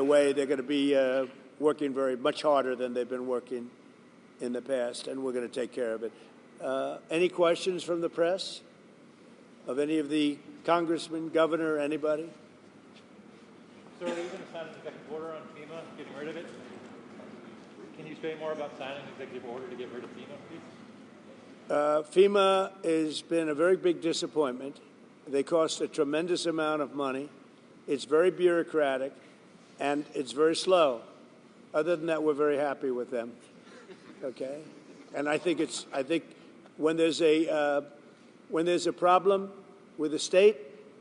way. They're going to be working much harder than they've been working in the past, and we're going to take care of it. Any questions from the press of any of the congressman, governor, anybody? Sir, are you going to sign an executive order on FEMA, getting rid of it? Can you say more about signing an executive order to get rid of FEMA, please? FEMA has been a very big disappointment. They cost a tremendous amount of money. It's very bureaucratic, and it's very slow. Other than that, we're very happy with them. Okay, and I think when there's a problem with the state,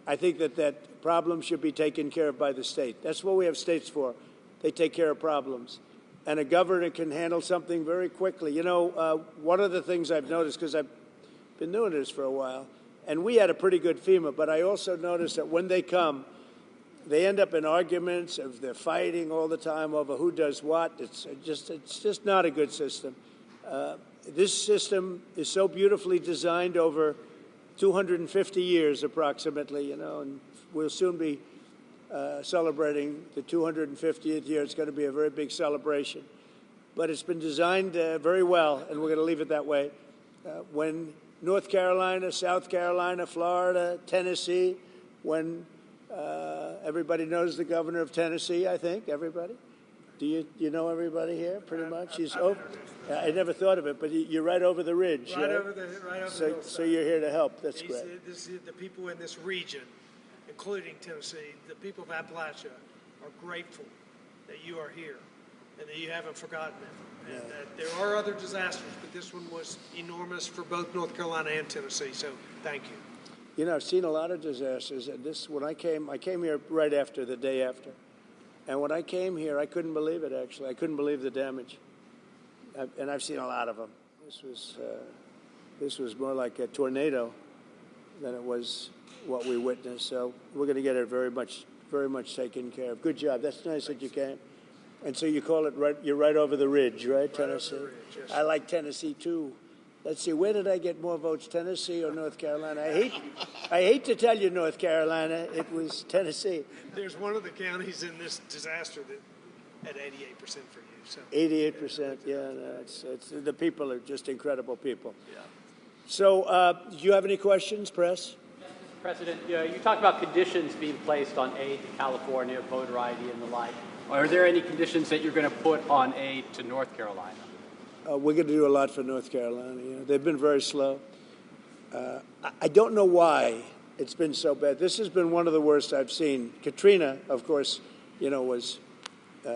I think that problem should be taken care of by the state. That's what we have states for. They take care of problems. And a governor can handle something very quickly. You know, one of the things I've noticed, because I've been doing this for a while, and we had a pretty good FEMA, but I also noticed that when they come, they end up in arguments. They're fighting all the time over who does what. It's just not a good system. This system is so beautifully designed over 250 years approximately, you know, and we'll soon be celebrating the 250th year. It's going to be a very big celebration. But it's been designed very well, and we're going to leave it that way. When North Carolina, South Carolina, Florida, Tennessee, when everybody knows the governor of Tennessee, I think, everybody? Do you know everybody here, pretty much? I never thought of it, but you're right over the ridge. Right over the hillside. So you're here to help. That's great. The people in this region, including Tennessee, the people of Appalachia, are grateful that you are here and that you haven't forgotten it. And that there are other disasters, but this one was enormous for both North Carolina and Tennessee. So thank you. You know, I've seen a lot of disasters. And when I came here right after, the day after. And when I came here, I couldn't believe it, actually. I couldn't believe the damage. And I've seen a lot of them. This was more like a tornado than it was what we witnessed. So we're going to get it very much taken care of. Good job. That's nice that you came. And so you call it you're right over the ridge, right, Tennessee? Over the ridge, yes. I like Tennessee, too. Let's see, where did I get more votes, Tennessee or North Carolina? I hate to tell you, North Carolina, it was Tennessee. There's one of the counties in this disaster that had 88% for you. So 88%, yeah. No, the people are just incredible people. Yeah. So, do you have any questions, press? Mr. President, you talked about conditions being placed on aid to California, voter ID and the like. Are there any conditions that you're going to put on aid to North Carolina? We're going to do a lot for North Carolina. You know, they've been very slow. I don't know why it's been so bad. This has been one of the worst I've seen. Katrina, of course, you know, was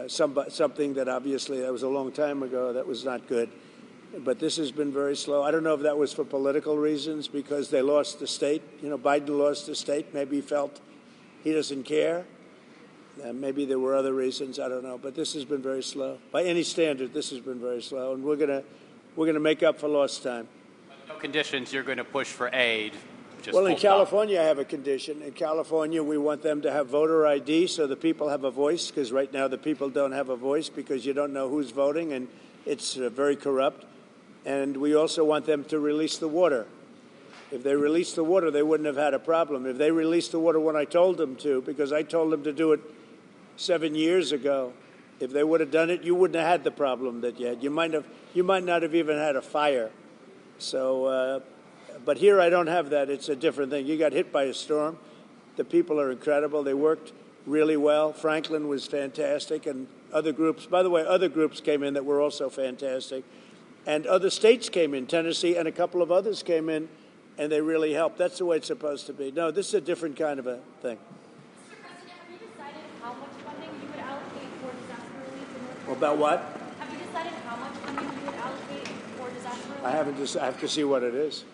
something that obviously that was a long time ago. That was not good. But this has been very slow. I don't know if that was for political reasons because they lost the state. You know, Biden lost the state. Maybe he felt he doesn't care. Maybe there were other reasons. I don't know. But this has been very slow. By any standard, this has been very slow. And we're gonna make up for lost time. No conditions. You're going to push for aid. Well, in California, I have a condition. In California, we want them to have voter ID so the people have a voice, because right now the people don't have a voice because you don't know who's voting, and it's very corrupt. And we also want them to release the water. If they released the water, they wouldn't have had a problem. If they released the water when I told them to, because I told them to do it 7 years ago, if they would have done it, you wouldn't have had the problem that you had. You might not have even had a fire. So, but here I don't have that. It's a different thing. You got hit by a storm. The people are incredible. They worked really well. Franklin was fantastic, and other groups. By the way, other groups came in that were also fantastic, and other states came in. Tennessee and a couple of others came in, and they really helped. That's the way it's supposed to be. No, this is a different kind of a thing. Mr. President, have you decided how much funding you would allocate for disaster relief in North Carolina? About what? Have you decided how much funding you would allocate for disaster relief? I haven't. I have to see what it is.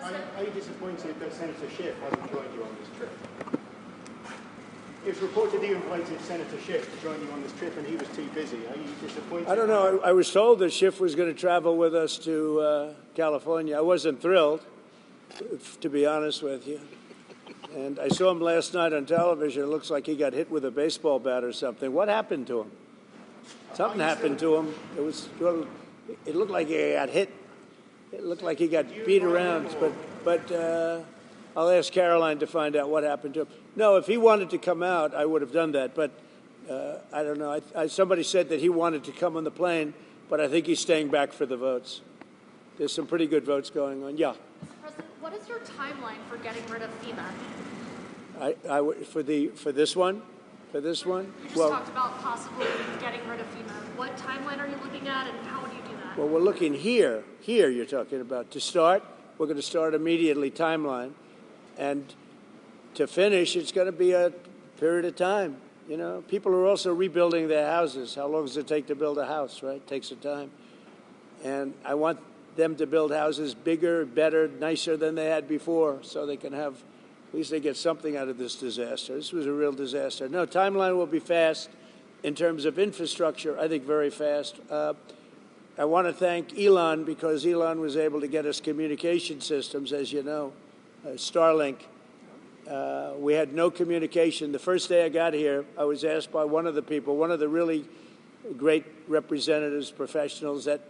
Are you disappointed that Senator Schiff hasn't joined you on this trip? It was reported you invited Senator Schiff to join you on this trip and he was too busy. Are you disappointed? I don't know. I was told that Schiff was going to travel with us to California. I wasn't thrilled, to be honest with you. And I saw him last night on television. It looks like he got hit with a baseball bat or something. What happened to him? Something happened to him. It looked like he got hit. It looked like he got beat around, but I'll ask Caroline to find out what happened to him. No, if he wanted to come out, I would have done that, but I don't know. Somebody said that he wanted to come on the plane, but I think he's staying back for the votes. There's some pretty good votes going on. Yeah. Mr. President, what is your timeline for getting rid of FEMA? For this one. You just talked about possibly getting rid of FEMA. What timeline are you looking at, and how would you do that? Well, we're looking here. Here, you're talking about. To start, we're going to start immediately, timeline. And to finish, it's going to be a period of time. You know, people are also rebuilding their houses. How long does it take to build a house, right? It takes some time. And I want them to build houses bigger, better, nicer than they had before, so they can have, at least they get something out of this disaster. This was a real disaster. No, timeline will be fast. In terms of infrastructure, I think very fast. I want to thank Elon, because Elon was able to get us communication systems, as you know, Starlink. We had no communication. The first day I got here, I was asked by one of the people, one of the really great representatives, professionals, that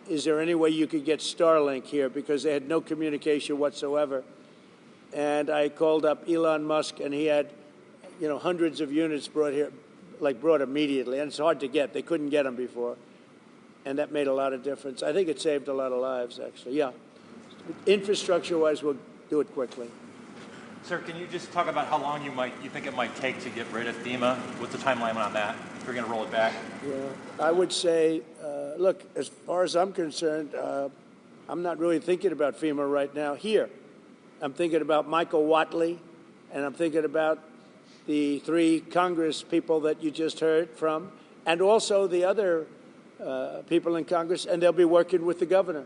is there any way you could get Starlink here, because they had no communication whatsoever. And I called up Elon Musk, and he had, hundreds of units brought here, brought immediately. And it's hard to get. They couldn't get them before. And that made a lot of difference. I think it saved a lot of lives, actually. Yeah. Infrastructure-wise, we'll do it quickly. Sir, can you just talk about how long you think it might take to get rid of FEMA? What's the timeline on that, if you're going to roll it back? Yeah, I would say, look, as far as I'm concerned, I'm not really thinking about FEMA right now here. I'm thinking about Michael Watley, and I'm thinking about the 3 Congress people that you just heard from, and also the other people in Congress, and they'll be working with the governor.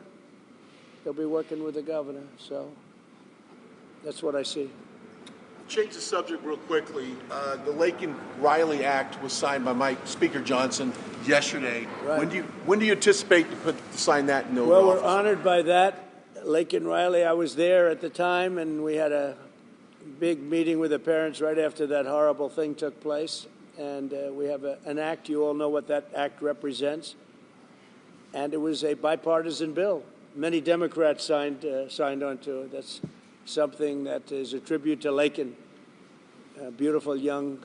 They'll be working with the governor, so that's what I see. Change the subject real quickly. The Laken Riley Act was signed by Speaker Johnson yesterday. Right. When do you anticipate to sign that into Well, office? we're honored by that. Laken Riley, I was there at the time, and we had a big meeting with the parents right after that horrible thing took place. And we have an act. You all know what that act represents. And it was a bipartisan bill. Many Democrats signed onto it. That's something that is a tribute to Laken, a beautiful young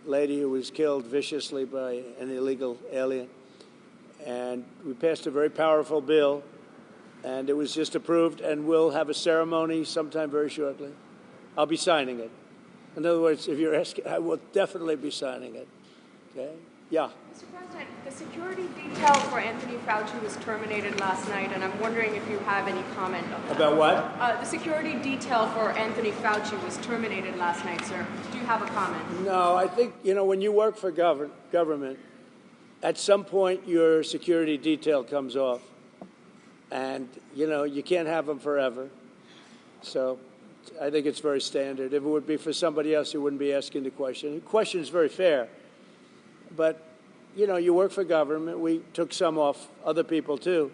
lady who was killed viciously by an illegal alien. And we passed a very powerful bill, and it was just approved, and we'll have a ceremony sometime very shortly. I'll be signing it. In other words, if you're asking, I will definitely be signing it. Okay? Yeah. Mr. President, the security detail for Anthony Fauci was terminated last night, and I'm wondering if you have any comment on that. About what? The security detail for Anthony Fauci was terminated last night, sir. Do you have a comment? No, I think, when you work for government, at some point your security detail comes off. And, you can't have them forever. So I think it's very standard. If it would be for somebody else, you wouldn't be asking the question. The question is very fair. But, you work for government. We took some off, other people too.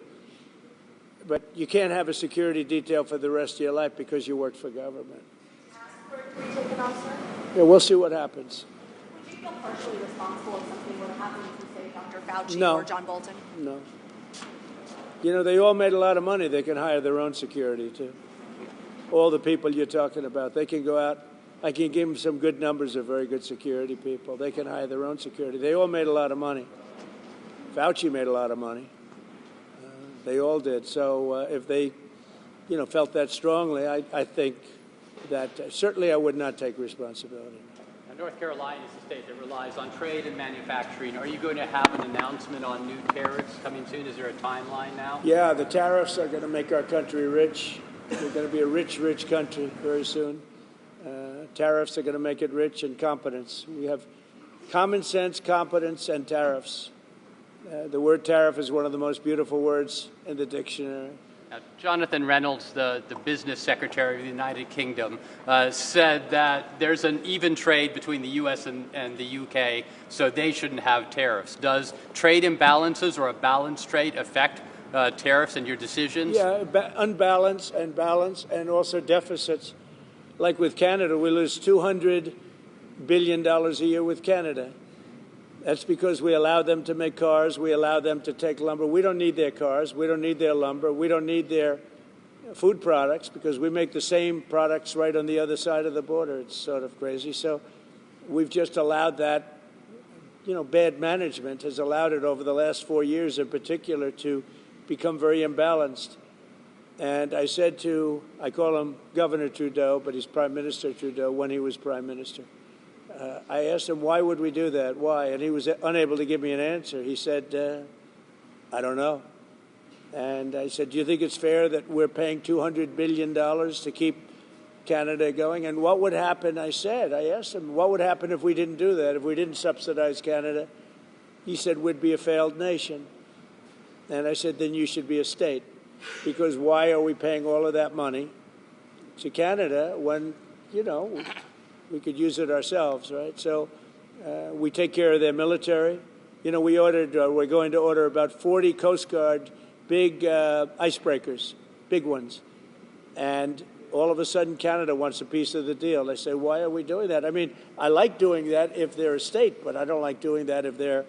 But you can't have a security detail for the rest of your life because you worked for government. Ask for it to be taken off, sir? Yeah, we'll see what happens. Would you feel partially responsible if something were to happen to, say, Dr. Fauci No. or John Bolton? No. They all made a lot of money. They can hire their own security, too. All the people you're talking about, they can go out. I can give them some good numbers of very good security people. They can hire their own security. They all made a lot of money. Fauci made a lot of money. They all did. So if they, felt that strongly, I think that certainly I would not take responsibility. Now, North Carolina is a state that relies on trade and manufacturing. Are you going to have an announcement on new tariffs coming soon? Is there a timeline now? Yeah, the tariffs are going to make our country rich. We're going to be a rich, rich country very soon. Tariffs are going to make it rich, and competence. We have common sense, competence, and tariffs. The word tariff is one of the most beautiful words in the dictionary. Now, Jonathan Reynolds, the business secretary of the United Kingdom, said that there's an even trade between the U.S. and the UK, so they shouldn't have tariffs. Does trade imbalances or a balanced trade affect tariffs and your decisions? Yeah, unbalanced and balance, and also deficits. Like with Canada, we lose $200 billion a year with Canada. That's because we allow them to make cars. We allow them to take lumber. We don't need their cars. We don't need their lumber. We don't need their food products because we make the same products right on the other side of the border. It's sort of crazy. So we've just allowed that, bad management has allowed it over the last 4 years in particular to become very imbalanced. And I said I call him Governor Trudeau, but he's Prime Minister Trudeau when he was Prime Minister. I asked him, why would we do that? Why? And he was unable to give me an answer. He said, I don't know. And I said, do you think it's fair that we're paying $200 billion to keep Canada going? And what would happen, I asked him, what would happen if we didn't do that, if we didn't subsidize Canada? He said, we'd be a failed nation. And I said, then you should be a state. Because why are we paying all of that money to Canada when, we could use it ourselves, right? So we take care of their military. We're going to order about 40 Coast Guard big icebreakers, big ones. And all of a sudden, Canada wants a piece of the deal. I say, why are we doing that? I mean, I like doing that if they're a state, but I don't like doing that if they're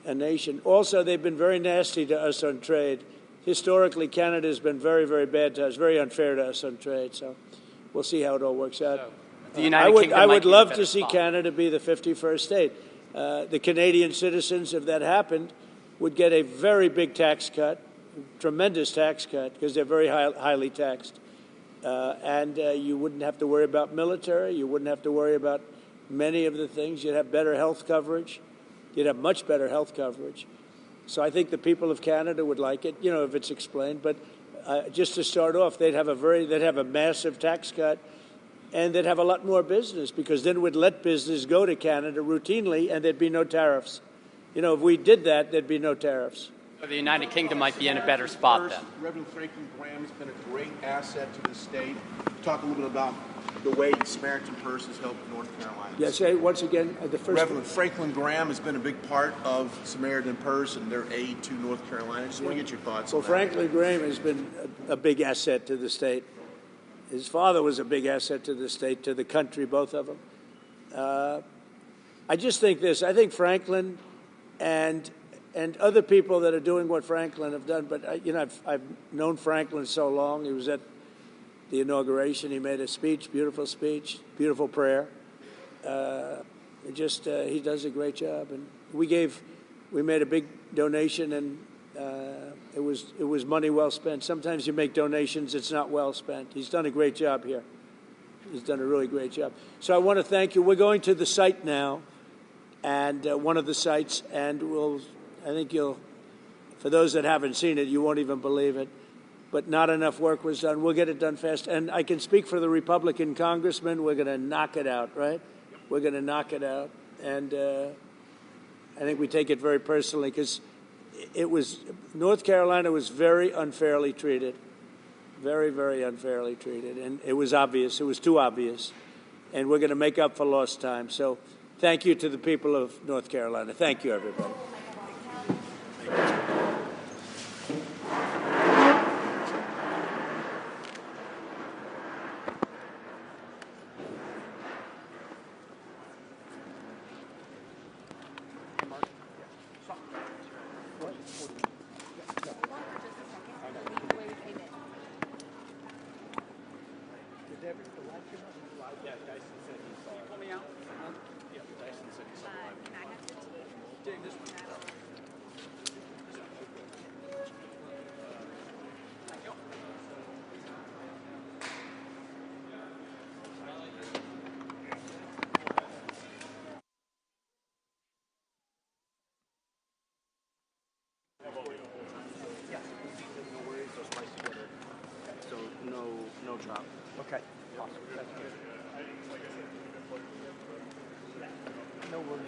a nation. Also, they've been very nasty to us on trade. Historically, Canada has been very, very bad to us, very unfair to us on trade. So we'll see how it all works out. So, the United Kingdom I would might love be to see spot. Canada be the 51st state. The Canadian citizens, if that happened, would get a very big tax cut, tremendous tax cut, because they're very highly taxed. And you wouldn't have to worry about military. You wouldn't have to worry about many of the things. You'd have better health coverage. You'd have much better health coverage. So I think the people of Canada would like it, if it's explained. But just to start off, they'd have a massive tax cut, and they'd have a lot more business, because then we'd let business go to Canada routinely, and there'd be no tariffs. If we did that, there'd be no tariffs. So the United Kingdom might be in a better spot then. Reverend Franklin Graham has been a great asset to the state. Talk a little bit about the way Samaritan Purse has helped North Carolina. Yes, once again, the first. Reverend Franklin Graham has been a big part of Samaritan Purse and their aid to North Carolina. I just want to get your thoughts on that. Well, Franklin Graham has been a big asset to the state. His father was a big asset to the state, to the country, both of them. I just think this. I think Franklin and other people that are doing what Franklin have done, but I've known Franklin so long. He was at the inauguration. He made a speech, beautiful prayer. He does a great job. And we made a big donation, and it was money well spent. Sometimes you make donations, it's not well spent. He's done a great job here. He's done a really great job. So I want to thank you. We're going to the site now, and one of the sites, and I think for those that haven't seen it, you won't even believe it. But not enough work was done. We'll get it done fast. And I can speak for the Republican congressman. We're going to knock it out, right? We're going to knock it out. And I think we take it very personally, because North Carolina was very unfairly treated. Very, very unfairly treated. And it was obvious. It was too obvious. And we're going to make up for lost time. So thank you to the people of North Carolina. Thank you, everybody. No drop. Okay. Awesome. That's good. No worries.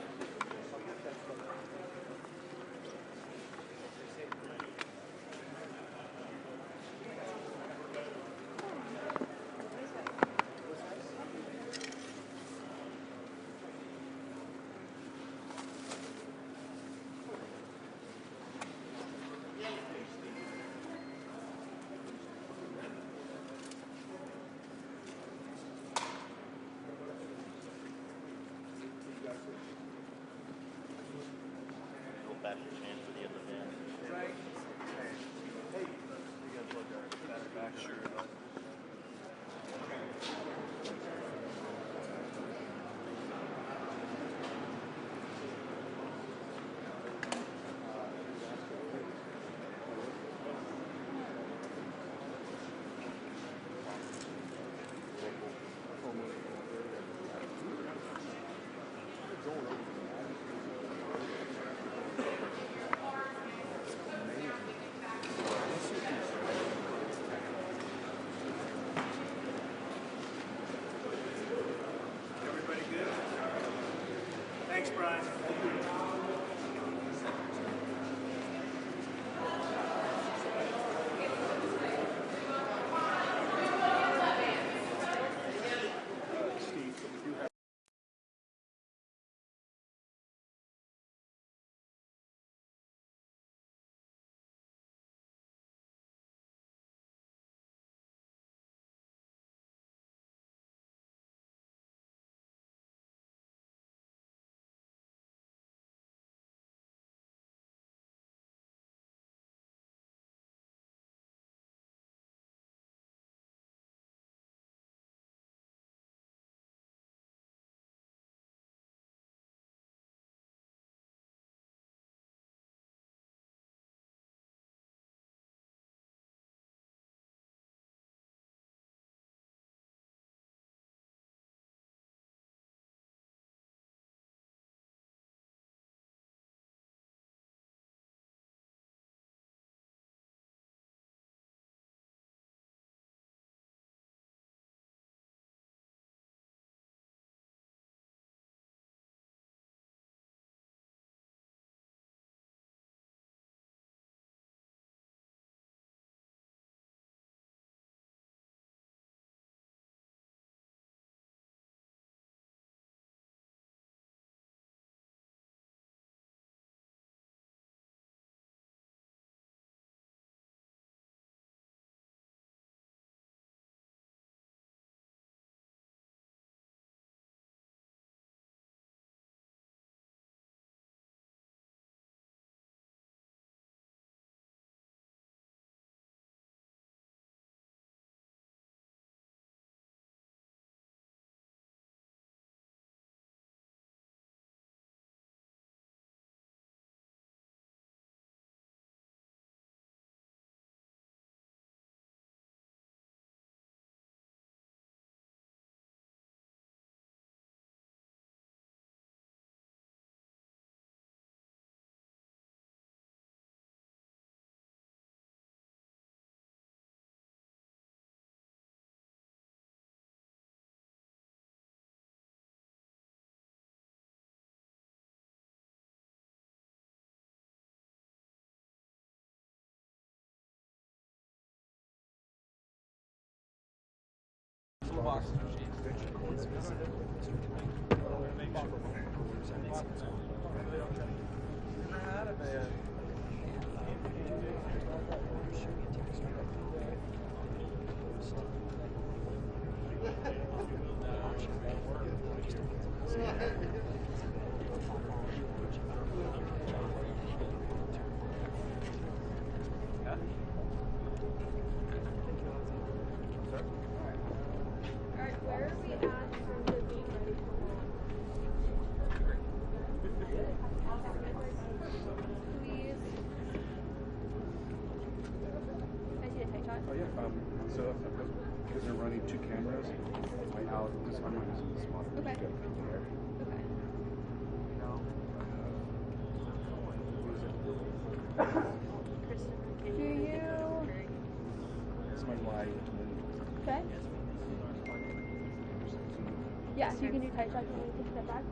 boxes of sheets. Alright, where are we at in terms of being ready for launch? Please. Can I see the tight shot? Oh yeah. So because they're running 2 cameras, I'm not using the spot. Okay. Just get from there. Okay. Do you? This is my wide. Okay. Yeah, so you can do tight shots and take a step back.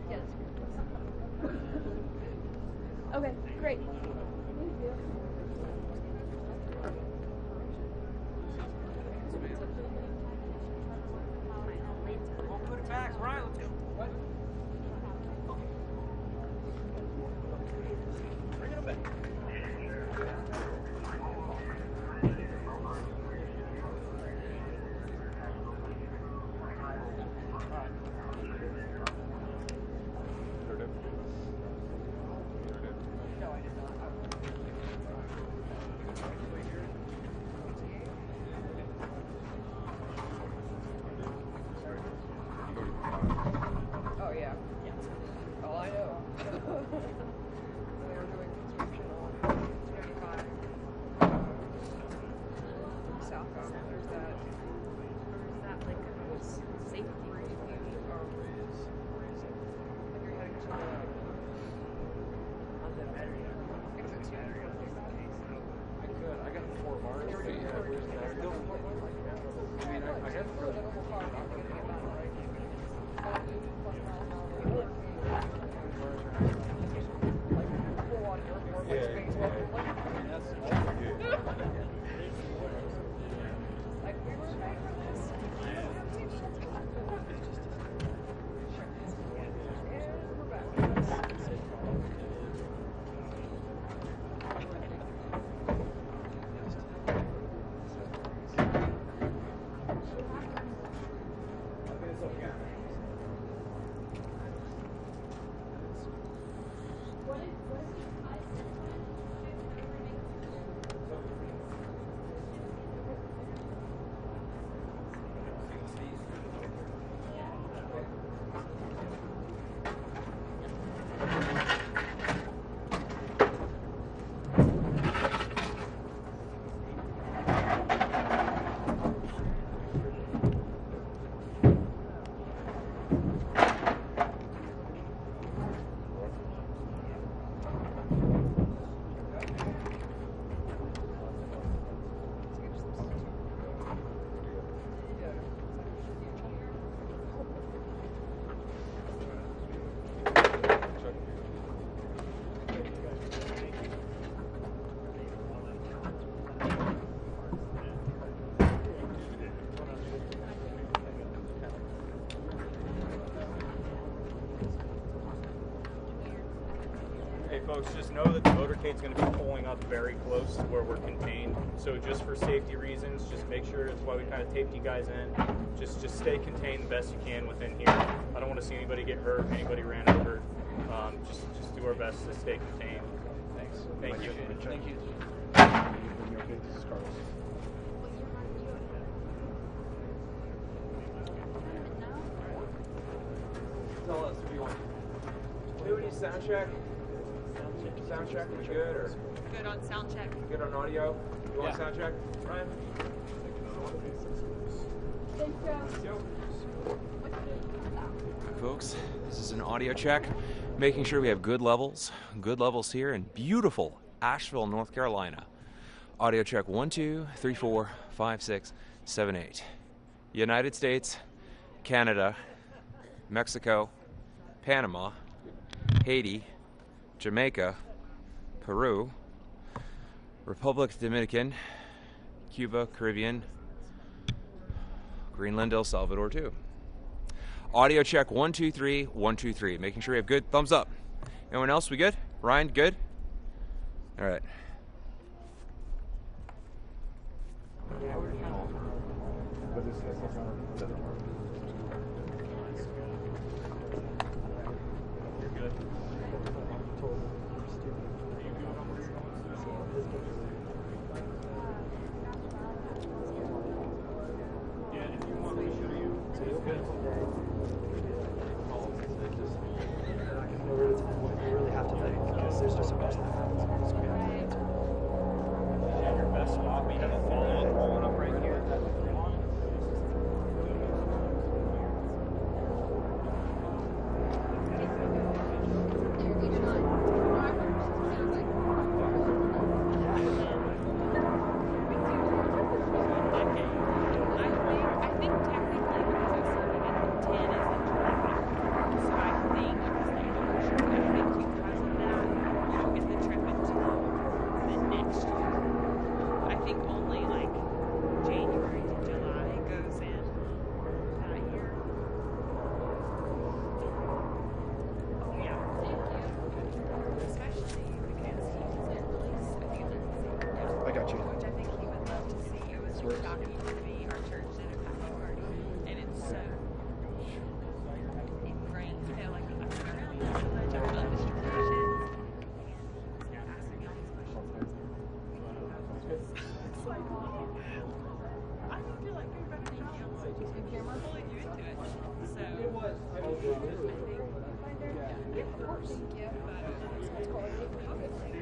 Yes. Okay, great. Thank you. Put it back, Ryan. Let's go. What? Bring it back. Oh yeah. Oh, I know. We were doing construction on 25 southbound. There's that. Or is that like a safety review? Or like you're heading to the exit 2. I could. I got 4 bars. But yeah, where's that? Still 4 bars? I mean, I guess for the Hey folks, just know that the motorcade's going to be pulling up very close to where we're contained. So just for safety reasons, just make sure, that's why we kind of taped you guys in. Just stay contained the best you can within here. I don't want to see anybody get hurt, anybody ran over. Just do our best to stay contained. Thanks. Thank you. Thank you. This is Carlos. Tell us if you want. Do we need sound check? Sound check, we good or? Good on sound check. Good on audio? You want Yeah. sound check? Ryan? Thanks, Joe. Folks, this is an audio check, making sure we have good levels here in beautiful Asheville, North Carolina. Audio check 1, 2, 3, 4, 5, 6, 7, 8. United States, Canada, Mexico, Panama, Haiti, Jamaica, Peru, Republic Dominican, Cuba, Caribbean, Greenland, El Salvador too. Audio check 1, 2, 3, 1, 2, 3. Making sure we have good thumbs up. Anyone else? We good? Ryan, good? All right.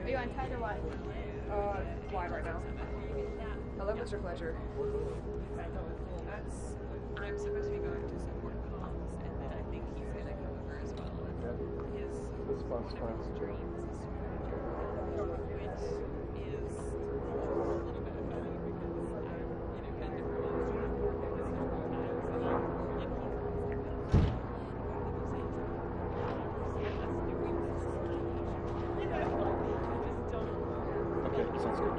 Are you on tight or what? Wide right now. 11's your pleasure. I'm supposed to be going to some more comms, and then I think he's going to come over as well. His dreams, which is a little bit of fun because I'm kind of Okay, sounds good.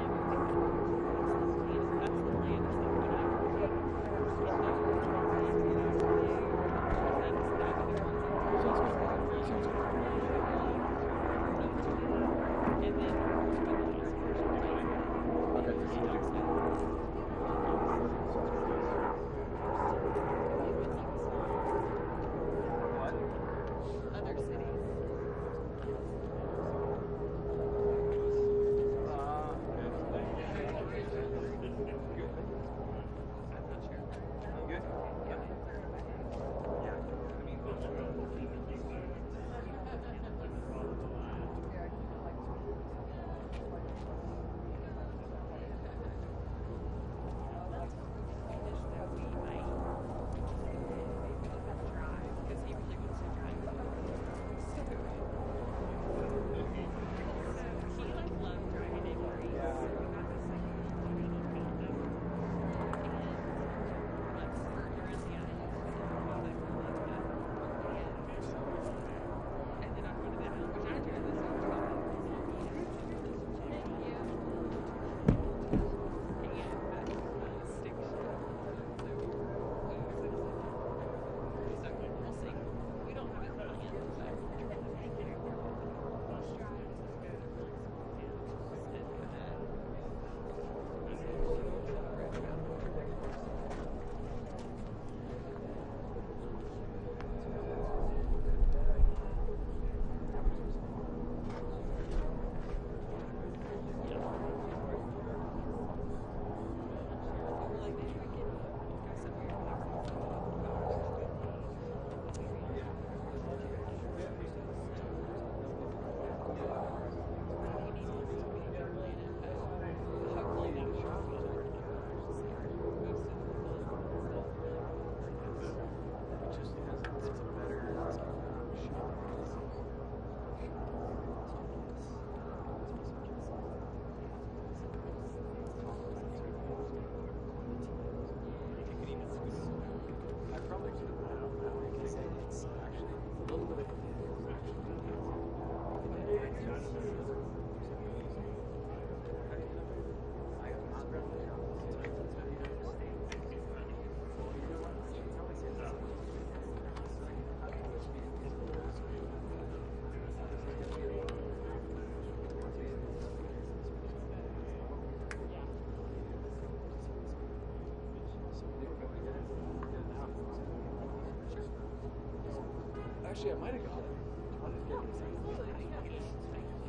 Actually, I might have got it.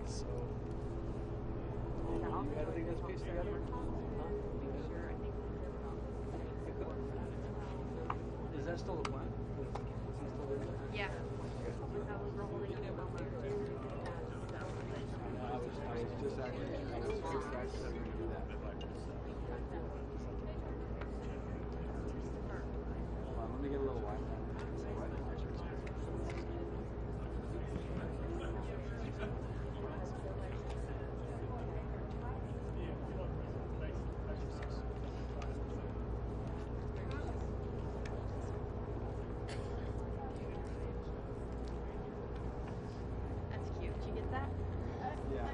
So, you editing this piece together? Is that still the plan? Yeah. I was just actually to do that. Hold on, let me get a little wine. That's cute. Did you get that? Yeah, I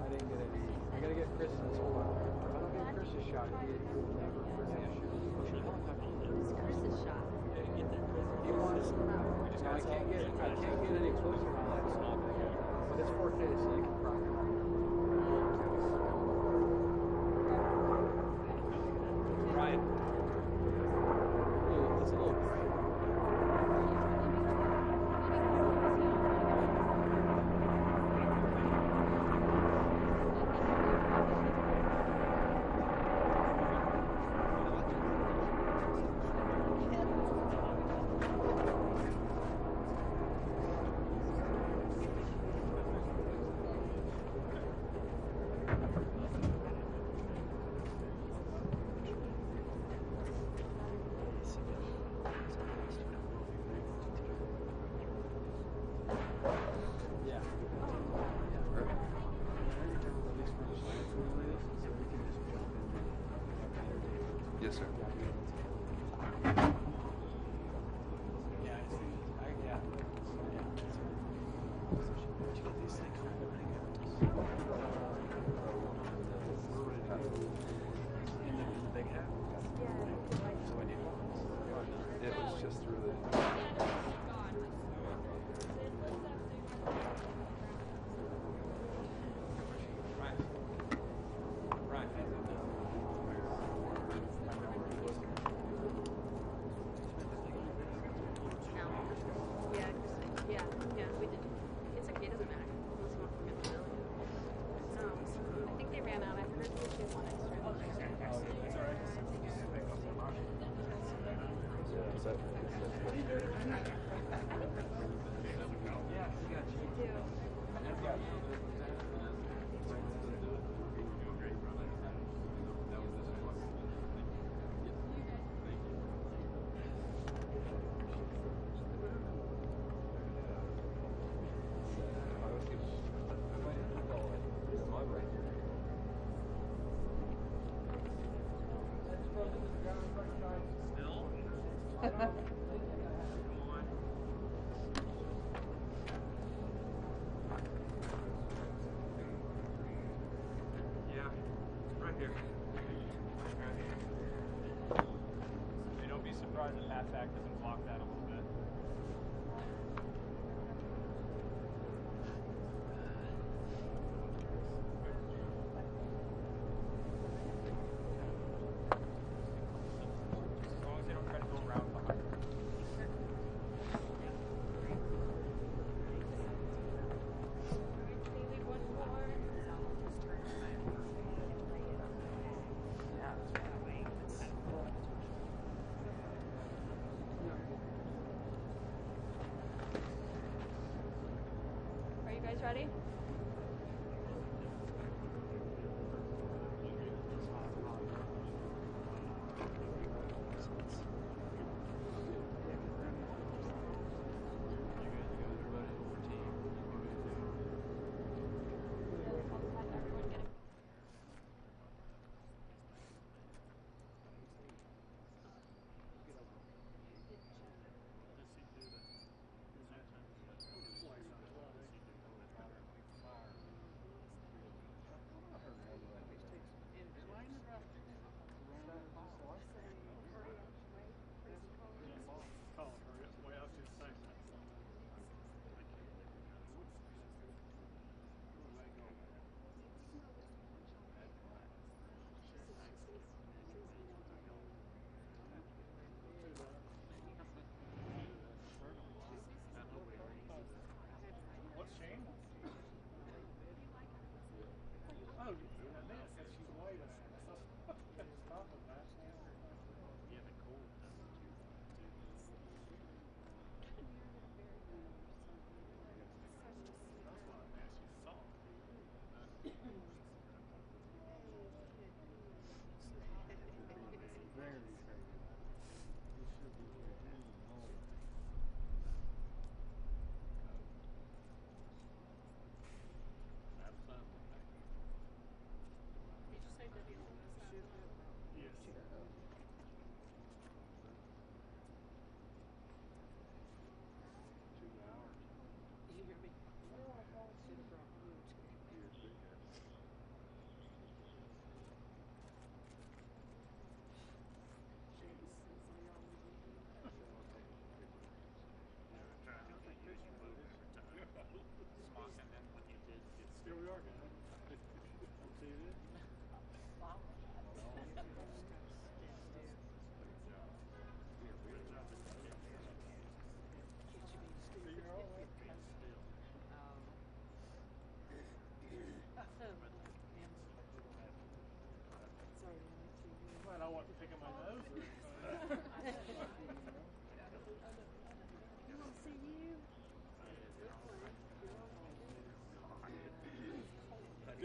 didn't get any. I gotta get Chris's. Hold on. If I don't get Chris's shot, he'll never forget. It's Chris's shot. He wants. No, I can't get any closer on that. But it's 4K, so you can rock it. Ryan. It's a little bright. Yes, sir. It was just really. Yeah, we did. It's okay, it doesn't matter. Unless you want to forget the bill. I think they ran out. I heard they did one extra. That's all right. Yeah, right here. Hey, don't be surprised if halfback doesn't block that a little bit. As long as they don't try to go around behind.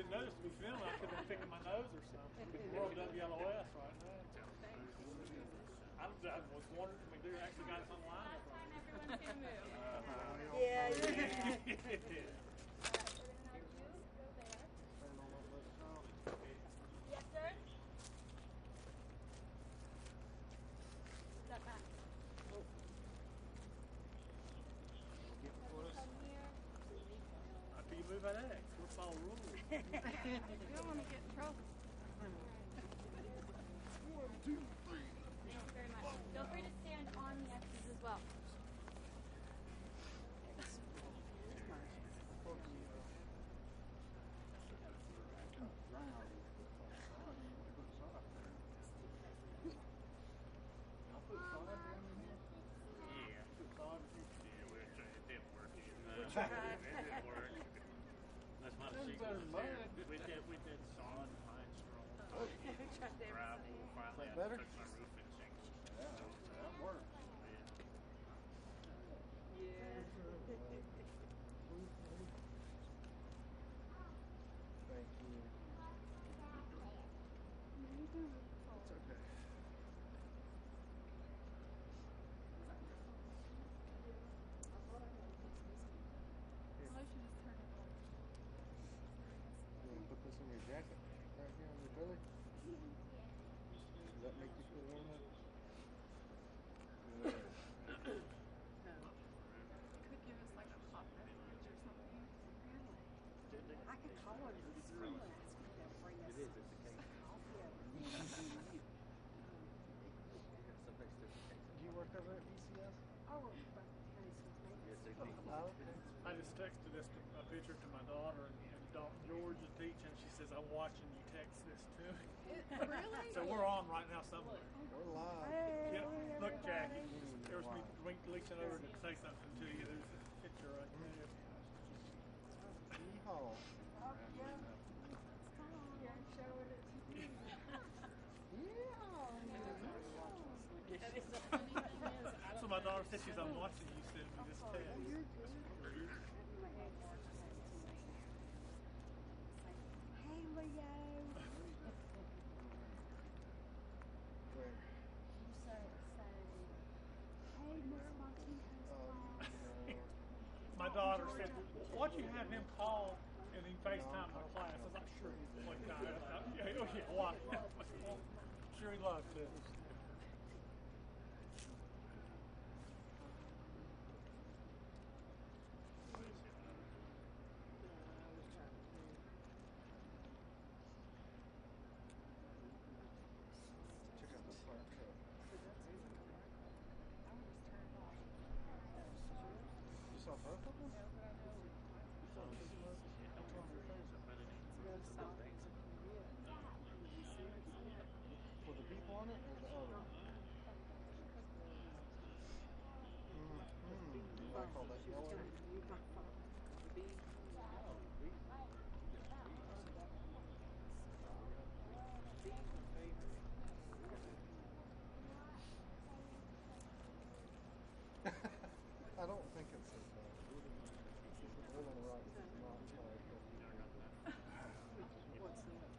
didn't know this to be filming. I could have been picking my nose or something. We're on WLOS right now. I was wondering, I mean, they actually got us online. Everyone can move. Yeah. Yes, sir. Step back. After you move that X, we'll follow rules. You don't want to get in trouble. 1, 2, 3. Thank you very much. Feel free to stand on the X's as well. That's my secret. With that solid pine straw. Gravel, finally I took my roof and shingles. That works. Yeah. Thank you. It's okay. You want to put this in your jacket right here on your belly? Does that make you feel warm up? Good. Could give us like a hot beverage or something. Really? I could call her and ask her to bring us It's a cake. coffee. Do you work over at PCS? I work for County Oh, okay. I just texted this a picture to my daughter, and George is teaching. She says, "I'm watching you text this to me." Really? So we're on right now somewhere. We're live. Yeah, look, Jackie. There's me reaching over to say something to you. There's a picture right there. Yeehaw. So my daughter said she's, "I'm watching you send me this text." Hey, Leo. Where? You say, hey, Miss Martinez. My daughter said, "Why don't you have him call and then FaceTime my class?" I was like, "Sure." He's like, "Yeah, why?" Sure, he'd love to. Check out this fire truck. You saw both of them? For the people on it or the other? You like all that yellow? I don't think it's as bad. Rolling Rock is not like What's that?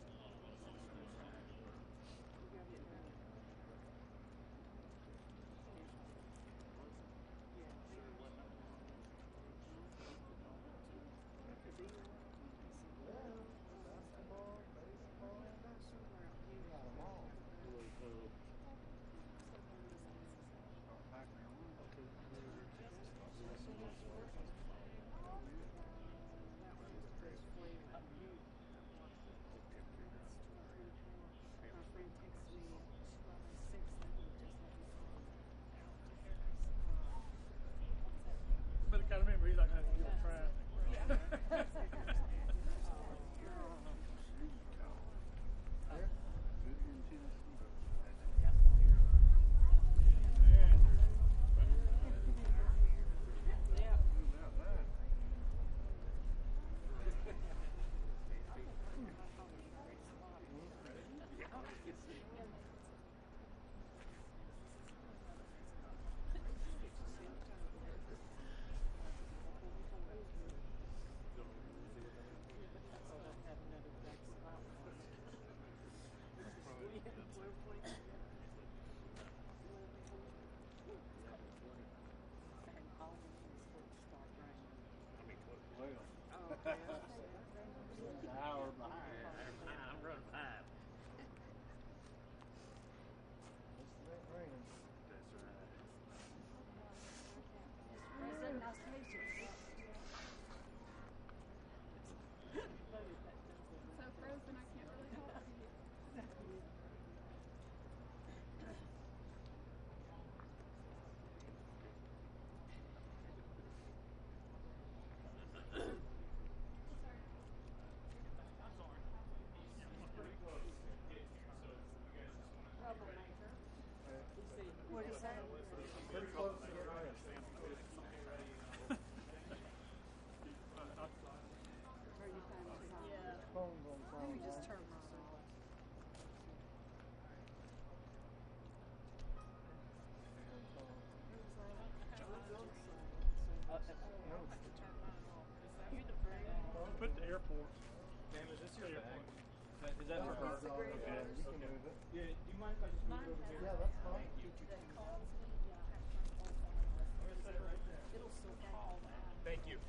is that for her? It's a great Okay. one. Okay. Yeah, do you mind if I just move it over here? Yeah, that's fine. That calls me, yeah. I'm gonna set it right there. It'll still call that. Thank you.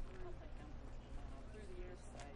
Through the air site.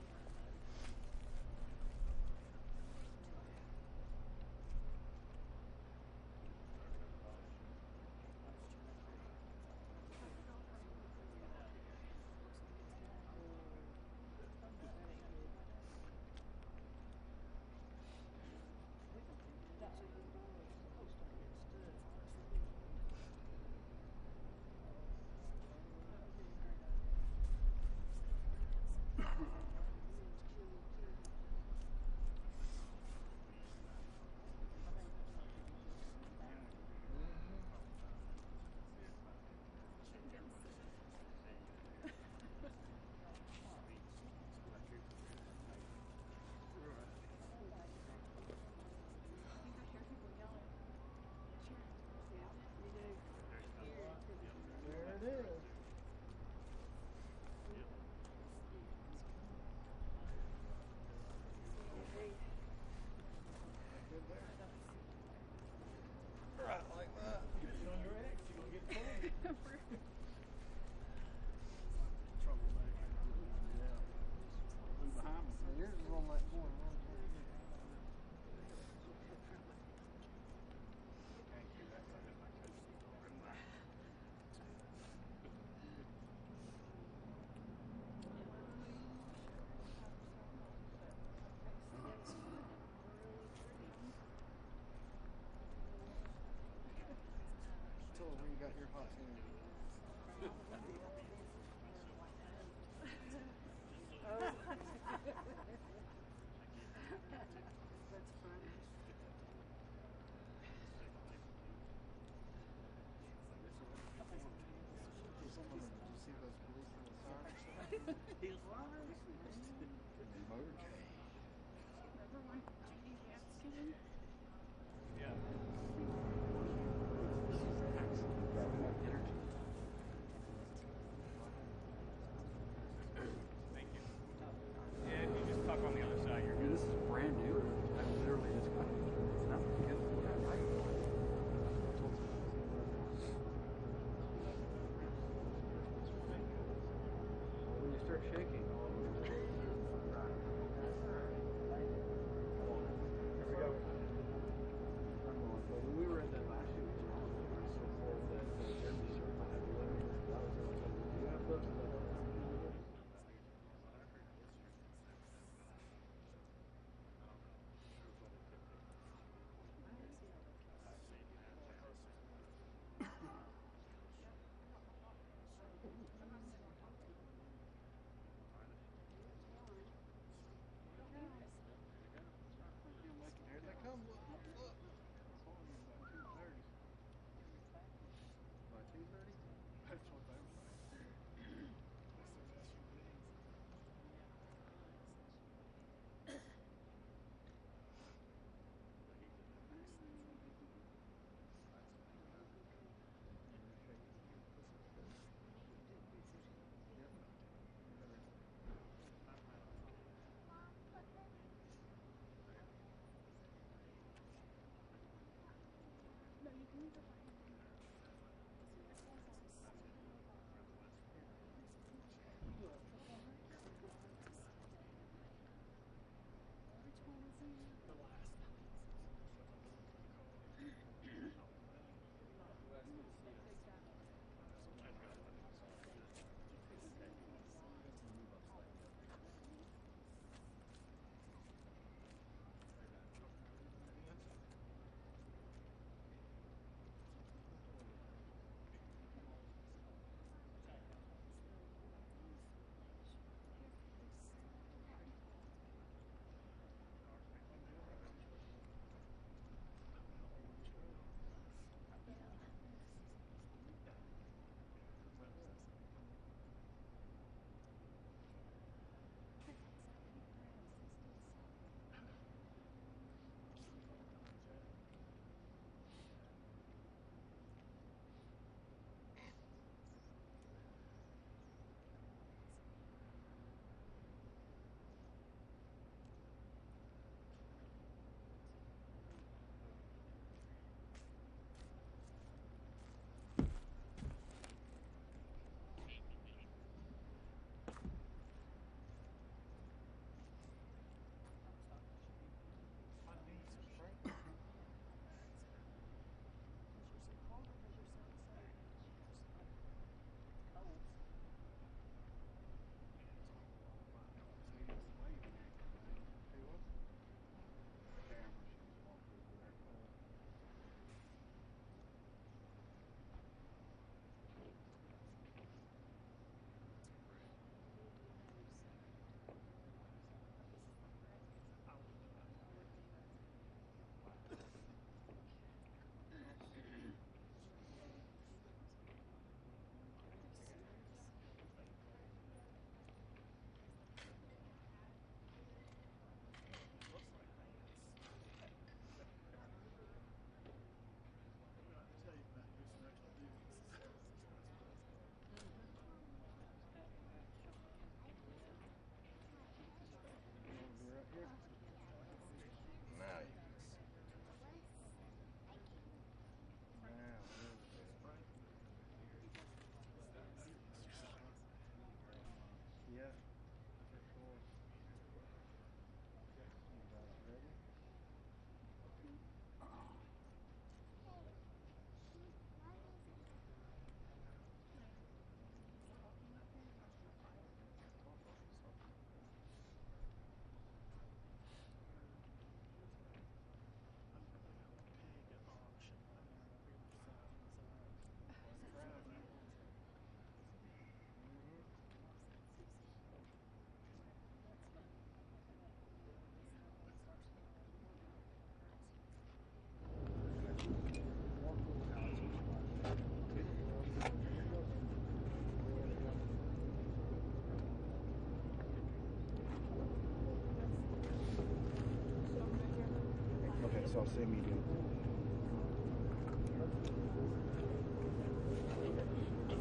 saw same medium.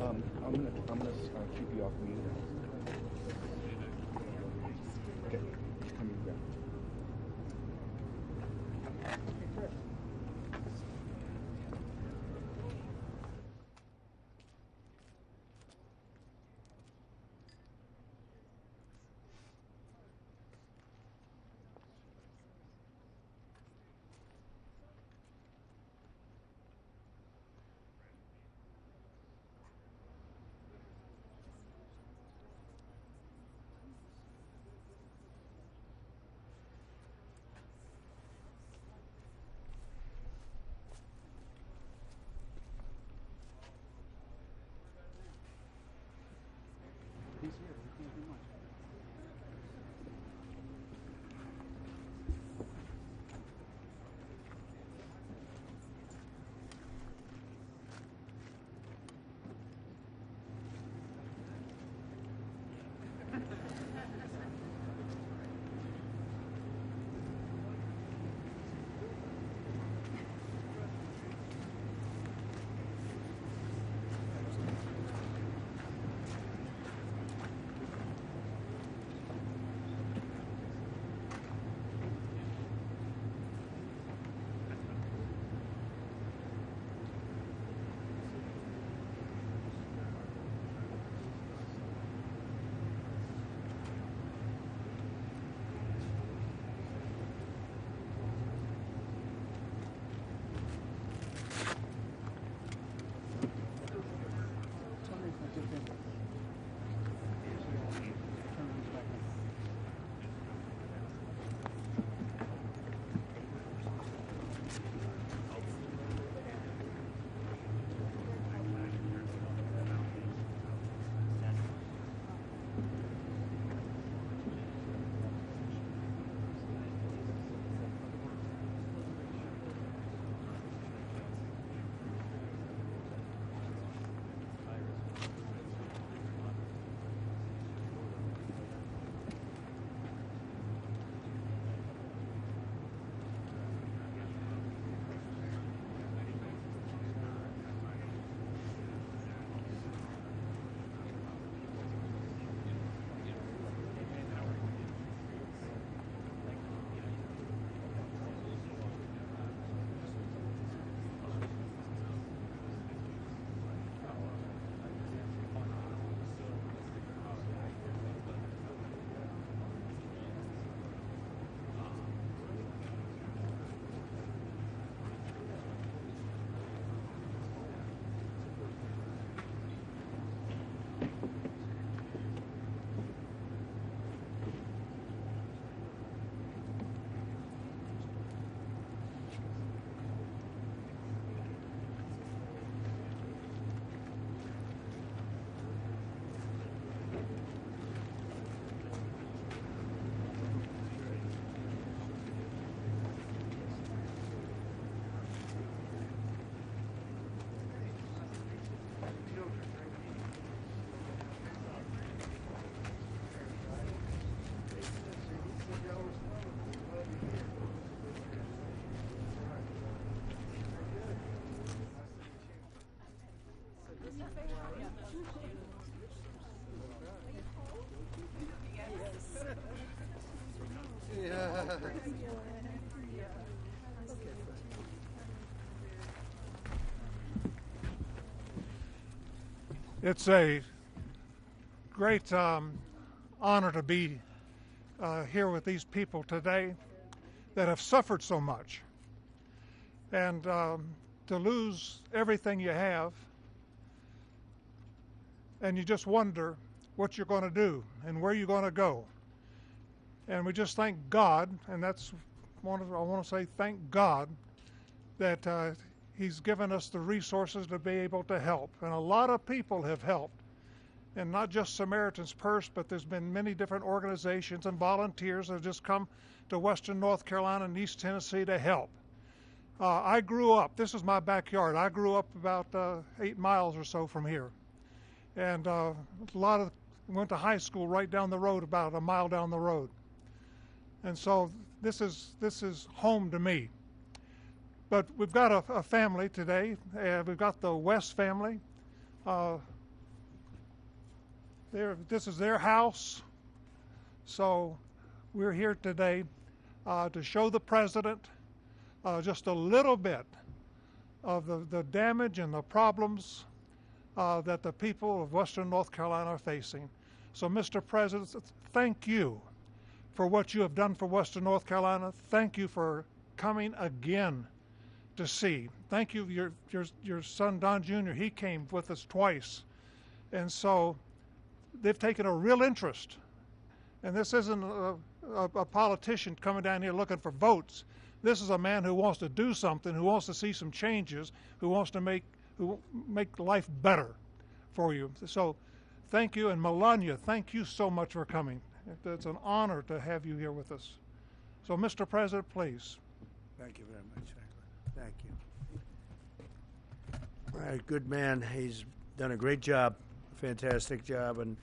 I'm gonna keep you off mute. Okay, come here, grab. He's here. He can't do much. It's a great honor to be here with these people today that have suffered so much. And to lose everything you have, and you just wonder what you're going to do and where you're going to go. And we just thank God, and I want to say thank God that He's given us the resources to be able to help. And a lot of people have helped, and not just Samaritan's Purse, but there's been many different organizations and volunteers that have just come to Western North Carolina and East Tennessee to help. I grew up, this is my backyard, I grew up about 8 miles or so from here. And went to high school right down the road, about a mile down the road. And so this is home to me. But we've got a family today. We've got the West family. This is their house. So we're here today to show the president just a little bit of the damage and the problems that the people of Western North Carolina are facing. So, Mr. President, thank you for what you have done for Western North Carolina. Thank you for coming again to see. Thank you, your son Don Jr., he came with us twice. And so they've taken a real interest. And this isn't a politician coming down here looking for votes. This is a man who wants to do something, who wants to see some changes, who wants to make life better for you. So thank you. And Melania, thank you so much for coming. It's an honor to have you here with us. So, Mr. President, please. Thank you very much, Franklin. Thank you. All right, good man. He's done a great job, fantastic job. And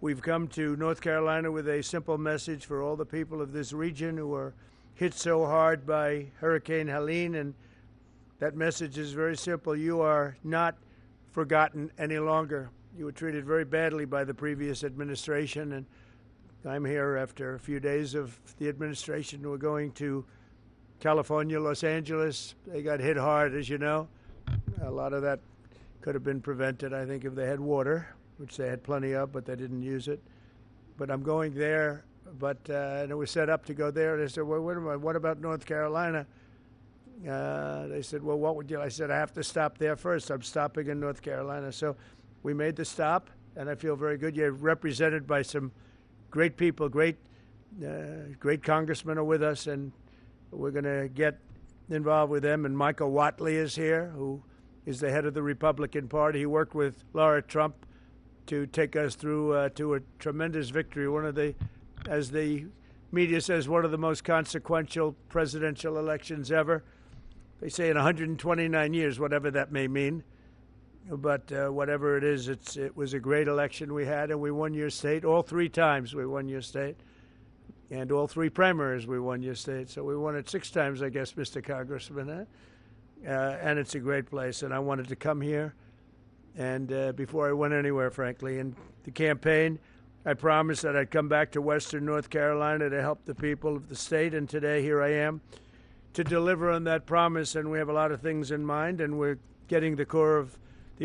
we've come to North Carolina with a simple message for all the people of this region who are hit so hard by Hurricane Helene. And that message is very simple. You are not forgotten any longer. You were treated very badly by the previous administration. And I'm here after a few days of the administration. We're going to California, Los Angeles. They got hit hard, as you know. A lot of that could have been prevented, I think, if they had water, which they had plenty of, but they didn't use it. But I'm going there, and it was set up to go there. They said, well, wait a minute, what about North Carolina? They said, well, what would you? I said, I have to stop there first. I'm stopping in North Carolina. So we made the stop, and I feel very good. You're represented by some great people, great congressmen are with us, and we're going to get involved with them. And Michael Whatley is here, who is the head of the Republican Party. He worked with Laura Trump to take us through to a tremendous victory. One of the, as the media says, one of the most consequential presidential elections ever. They say in 129 years, whatever that may mean. But whatever it is, it was a great election we had, and we won your state. All 3 times we won your state. And all 3 primaries we won your state. So we won it 6 times, I guess, Mr. Congressman. And it's a great place. And I wanted to come here. And before I went anywhere, frankly, in the campaign, I promised that I'd come back to Western North Carolina to help the people of the state. And today, here I am to deliver on that promise. And we have a lot of things in mind. And we're getting the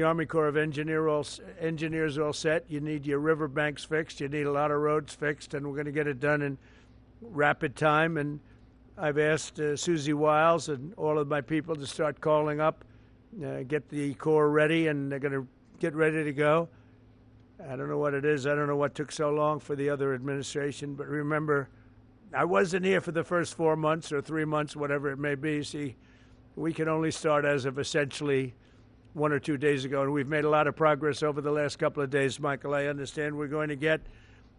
Army Corps of Engineers all set. You need your riverbanks fixed. You need a lot of roads fixed, and we're going to get it done in rapid time. And I've asked Susie Wiles and all of my people to start calling up, get the Corps ready, and they're going to get ready to go. I don't know what it is. I don't know what took so long for the other administration. But remember, I wasn't here for the first 4 months or 3 months, whatever it may be. See, we can only start as of essentially 1 or 2 days ago, and we've made a lot of progress over the last couple of days, Michael. I understand we're going to get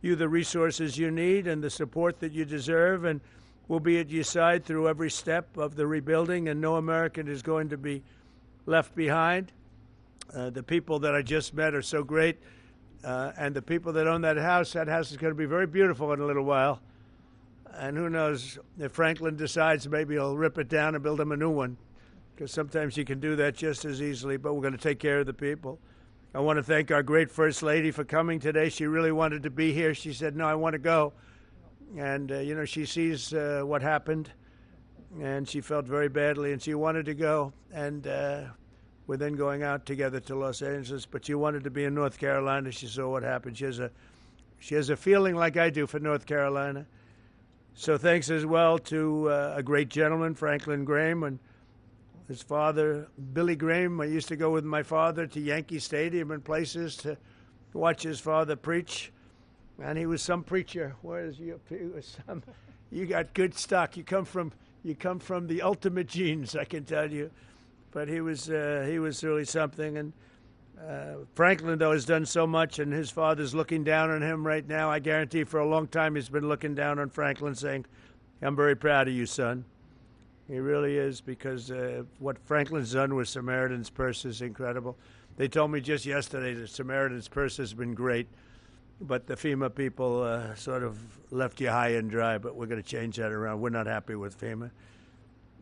you the resources you need and the support that you deserve, and we'll be at your side through every step of the rebuilding, and no American is going to be left behind. The people that I just met are so great, and the people that own that house is going to be very beautiful in a little while. And who knows, if Franklin decides, maybe he'll rip it down and build him a new one, because sometimes you can do that just as easily, but we're going to take care of the people. I want to thank our great First Lady for coming today. She really wanted to be here. She said, no, I want to go. And, she sees what happened, and she felt very badly, and she wanted to go. And we're then going out together to Los Angeles, but she wanted to be in North Carolina. She saw what happened. She has a feeling like I do for North Carolina. So thanks as well to a great gentleman, Franklin Graham, and his father, Billy Graham. I used to go with my father to Yankee Stadium and places to watch his father preach. And he was some preacher. You got good stock. You come from the ultimate genes, I can tell you. But he was really something. And Franklin, though, has done so much, and his father's looking down on him right now. I guarantee for a long time he's been looking down on Franklin, saying, I'm very proud of you, son. He really is, because what Franklin's done with Samaritan's Purse is incredible. They told me just yesterday that Samaritan's Purse has been great, but the FEMA people sort of left you high and dry, but we're going to change that around. We're not happy with FEMA.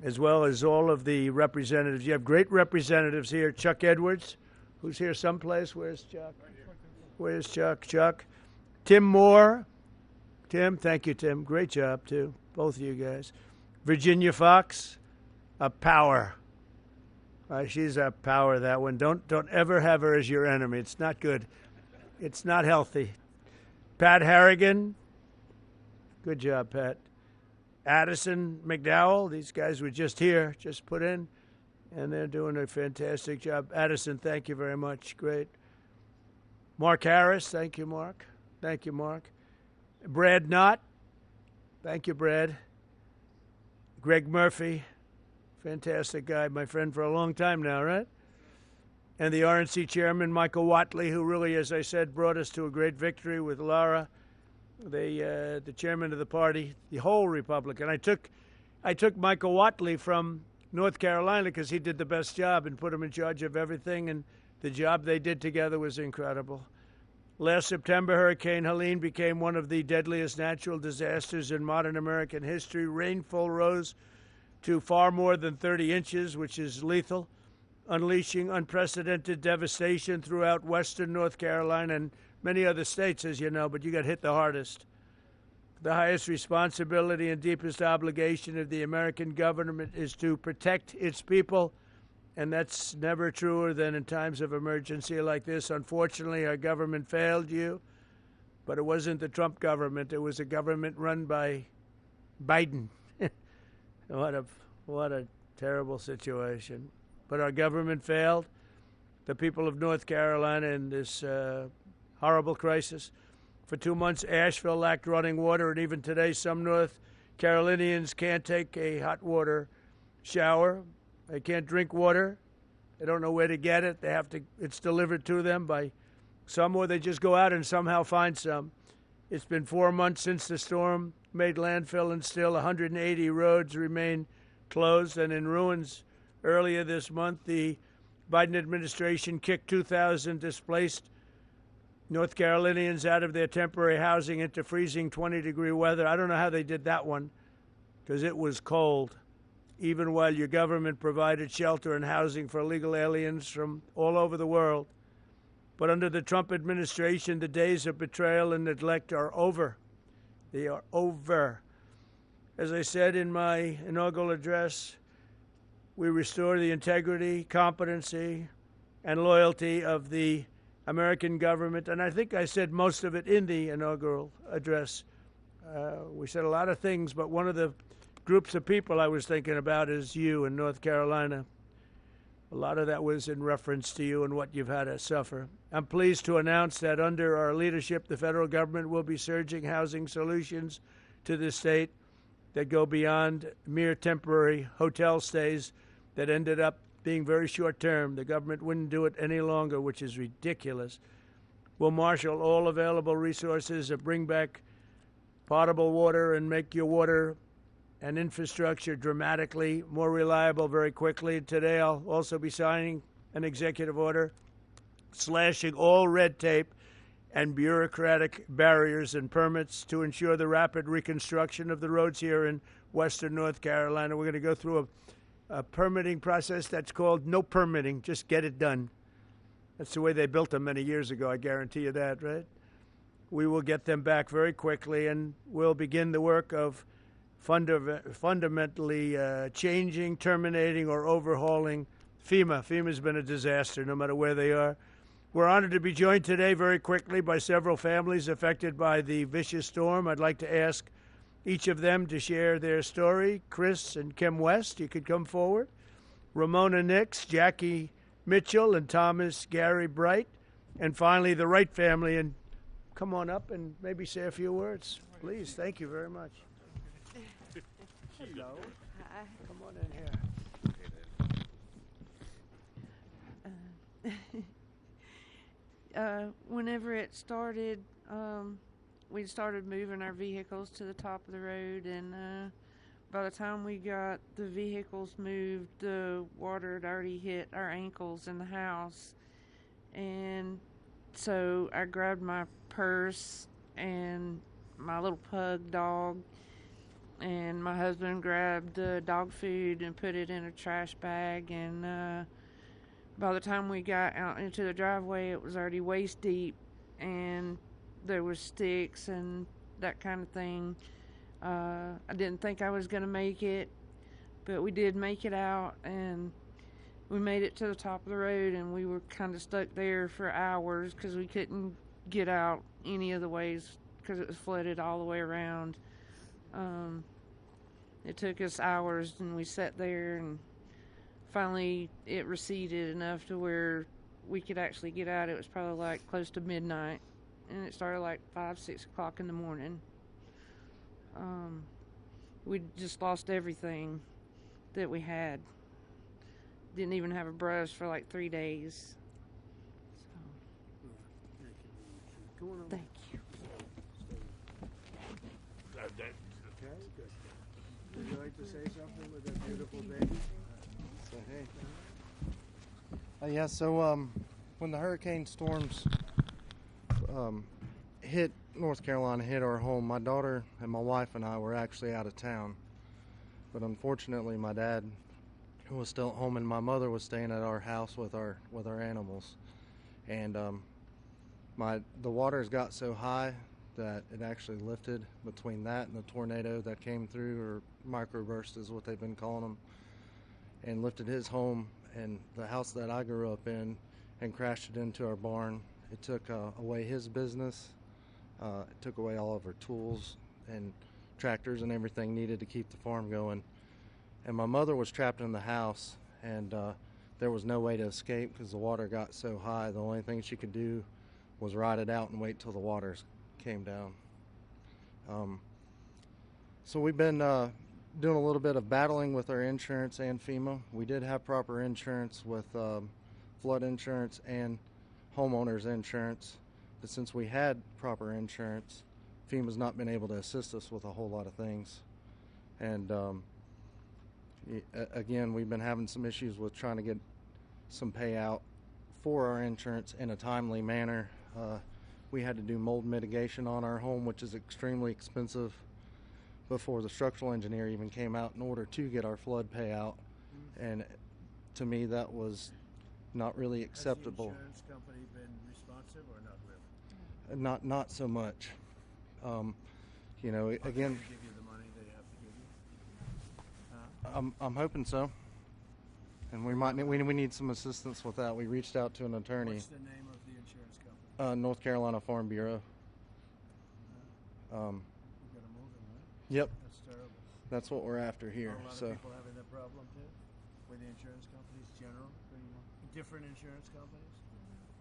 as well as all of the representatives. You have great representatives here. Chuck Edwards, who's here someplace. Where's Chuck? Where's Chuck? Chuck. Tim Moore. Tim, thank you, Tim. Great job, too. Both of you guys. Virginia Fox, a power. She's a power, that one. Don't ever have her as your enemy. It's not good. It's not healthy. Pat Harrigan. Good job, Pat. Addison McDowell. These guys were just here, just put in, and they're doing a fantastic job. Addison, thank you very much. Great. Mark Harris. Thank you, Mark. Thank you, Mark. Brad Knott. Thank you, Brad. Greg Murphy. Fantastic guy, my friend for a long time now, right? And the RNC chairman, Michael Watley, who really, as I said, brought us to a great victory with Laura, the chairman of the party, the whole Republican. I took Michael Watley from North Carolina because he did the best job and put him in charge of everything, and the job they did together was incredible. Last September, Hurricane Helene became one of the deadliest natural disasters in modern American history. Rainfall rose to far more than 30 inches, which is lethal, unleashing unprecedented devastation throughout western North Carolina and many other states, as you know, but you got hit the hardest. The highest responsibility and deepest obligation of the American government is to protect its people, and that's never truer than in times of emergency like this. Unfortunately, our government failed you, but it wasn't the Trump government. It was a government run by Biden. What a terrible situation. But our government failed the people of North Carolina in this horrible crisis. For 2 months, Asheville lacked running water, and even today, some North Carolinians can't take a hot water shower. They can't drink water. They don't know where to get it. It's delivered to them by some, or they just go out and somehow find some. It's been 4 months since the storm made landfill, and still 180 roads remain closed and in ruins. Earlier this month, the Biden administration kicked 2,000 displaced North Carolinians out of their temporary housing into freezing 20-degree weather. I don't know how they did that one, because it was cold, even while your government provided shelter and housing for illegal aliens from all over the world. But under the Trump administration, the days of betrayal and neglect are over. They are over. As I said in my inaugural address, we restore the integrity, competency, and loyalty of the American government. And I think I said most of it in the inaugural address. We said a lot of things, but one of the groups of people I was thinking about is you in North Carolina. A lot of that was in reference to you and what you've had to suffer. I'm pleased to announce that under our leadership, the federal government will be surging housing solutions to the state that go beyond mere temporary hotel stays that ended up being very short term. The government wouldn't do it any longer, which is ridiculous. We'll marshal all available resources to bring back potable water and make your water and infrastructure dramatically more reliable very quickly. Today, I'll also be signing an executive order slashing all red tape and bureaucratic barriers and permits to ensure the rapid reconstruction of the roads here in western North Carolina. We're going to go through a permitting process that's called no permitting, just get it done. That's the way they built them many years ago, I guarantee you that, right? We will get them back very quickly, and we'll begin the work of fundamentally changing, terminating, or overhauling FEMA. FEMA's been a disaster, no matter where they are. We're honored to be joined today very quickly by several families affected by the vicious storm. I'd like to ask each of them to share their story. Chris and Kim West, you could come forward. Ramona Nix, Jackie Mitchell, and Thomas Gary Bright. And finally, the Wright family. And come on up and maybe say a few words. Please, thank you very much. Hello. Hi. Come on in here. Whenever it started, we started moving our vehicles to the top of the road, and by the time we got the vehicles moved, the water had already hit our ankles in the house. And so I grabbed my purse and my little pug dog and my husband grabbed the dog food and put it in a trash bag, and by the time we got out into the driveway, it was already waist deep, and there was sticks and that kind of thing. I didn't think I was going to make it, but we did make it out, and we made it to the top of the road, and we were kind of stuck there for hours because we couldn't get out any of the ways because it was flooded all the way around. It took us hours, and we sat there, and finally it receded enough to where we could actually get out. It was probably like close to midnight, and it started like 5-6 o'clock in the morning. We just lost everything that we had. Didn't even have a brush for like 3 days. So. Thank you. Okay, good. Would you like to say something with that beautiful baby? So, hey. When the hurricane storms hit North Carolina, hit our home, my daughter and my wife and I were actually out of town. But unfortunately, my dad was still at home, and my mother was staying at our house with our animals. And the waters got so high that it actually lifted between that and the tornado that came through, or microburst is what they've been calling them, and lifted his home and the house that I grew up in and crashed it into our barn. It took away his business. It took away all of our tools and tractors and everything needed to keep the farm going. And my mother was trapped in the house, and there was no way to escape because the water got so high. The only thing she could do was ride it out and wait till the waters came down. So we've been doing a little bit of battling with our insurance and FEMA. We did have proper insurance with flood insurance and homeowners insurance, but since we had proper insurance, FEMA's not been able to assist us with a whole lot of things. And again, we've been having some issues with trying to get some payout for our insurance in a timely manner. We had to do mold mitigation on our home, which is extremely expensive, before the structural engineer even came out in order to get our flood payout. And to me, that was not really acceptable. Has the insurance company been responsive or not really? Not so much. You know, again, They give you the money they have to give you? I'm hoping so. And we need some assistance with that. We reached out to an attorney. What's the name of the insurance company? North Carolina Farm Bureau. You gotta move them, right? Yep. That's terrible. That's what we're after here. Are a lot So. of people having that problem too? With the insurance companies, general, different insurance companies,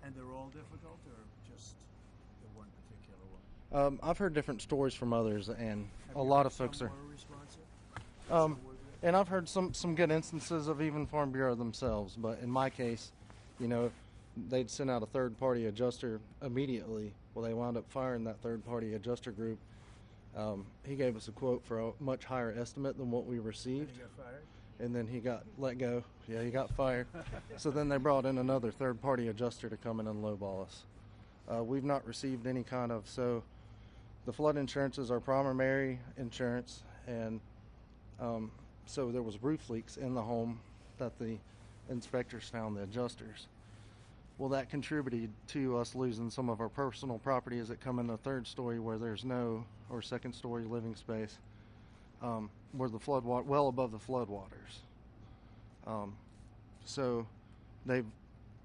and they're all difficult, or just the one particular one? I've heard different stories from others, and Have a you lot heard of folks some are. more responsive? And I've heard some good instances of even Farm Bureau themselves, but in my case, you know, they'd send out a third-party adjuster immediately. Well, they wound up firing that third-party adjuster group. He gave us a quote for a much higher estimate than what we received. And he got fired? And then he got let go. Yeah, he got fired. So then they brought in another third-party adjuster to come in and lowball us. We've not received any kind of, so the flood insurance is our primary insurance, and so there was roof leaks in the home that the inspectors found, the adjusters. Well, that contributed to us losing some of our personal property as it come in the third story where there's no, or second story living space, where the flood water, well above the flood waters. So they've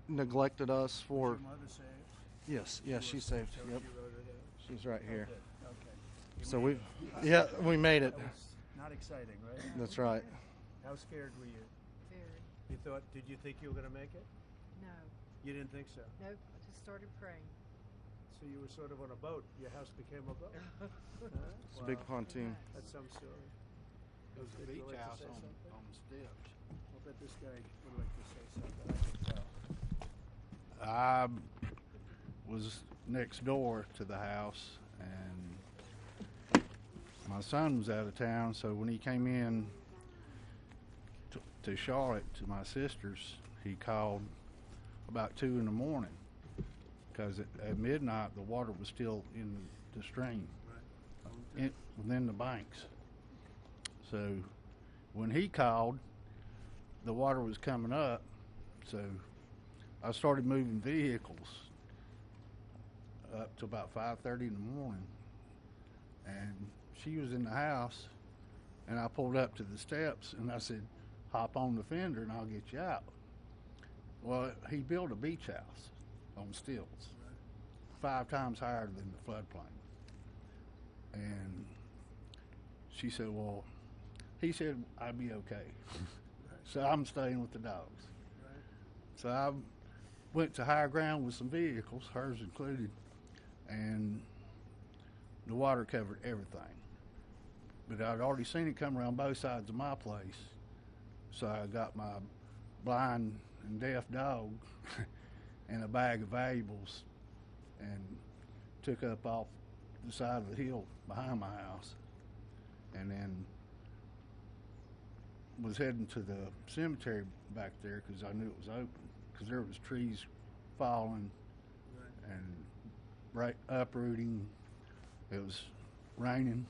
neglected us for. Was your mother saved? Yes, she's saved. So Yep, you wrote it out? she's right here. Okay. So we made it. That was not exciting, right? That's right. How scared were you? Very. Did you think you were going to make it? No. You didn't think so? Nope. I just started praying. So you were sort of on a boat. Your house became a boat. It's a big pontoon. That's some story. It was a Would you beach like to house say on something? the steps. I'll bet this guy would like to say something. I can tell. I was next door to the house, and my son was out of town, so when he came in to Charlotte to my sister's, he called about 2 in the morning because at midnight the water was still in the stream within the banks. So when he called, the water was coming up, so I started moving vehicles up to about 5:30 in the morning, and she was in the house, and I pulled up to the steps, and I said, hop on the fender and I'll get you out. Well, he built a beach house on stilts, 5 times higher than the floodplain. And she said, well, he said I'd be okay. So I'm staying with the dogs. So I went to higher ground with some vehicles, hers included, and the water covered everything. But I'd already seen it come around both sides of my place. So I got my blind and deaf dog and a bag of valuables and took up off the side of the hill behind my house, and then was heading to the cemetery back there because I knew it was open, because there was trees falling and uprooting. It was raining.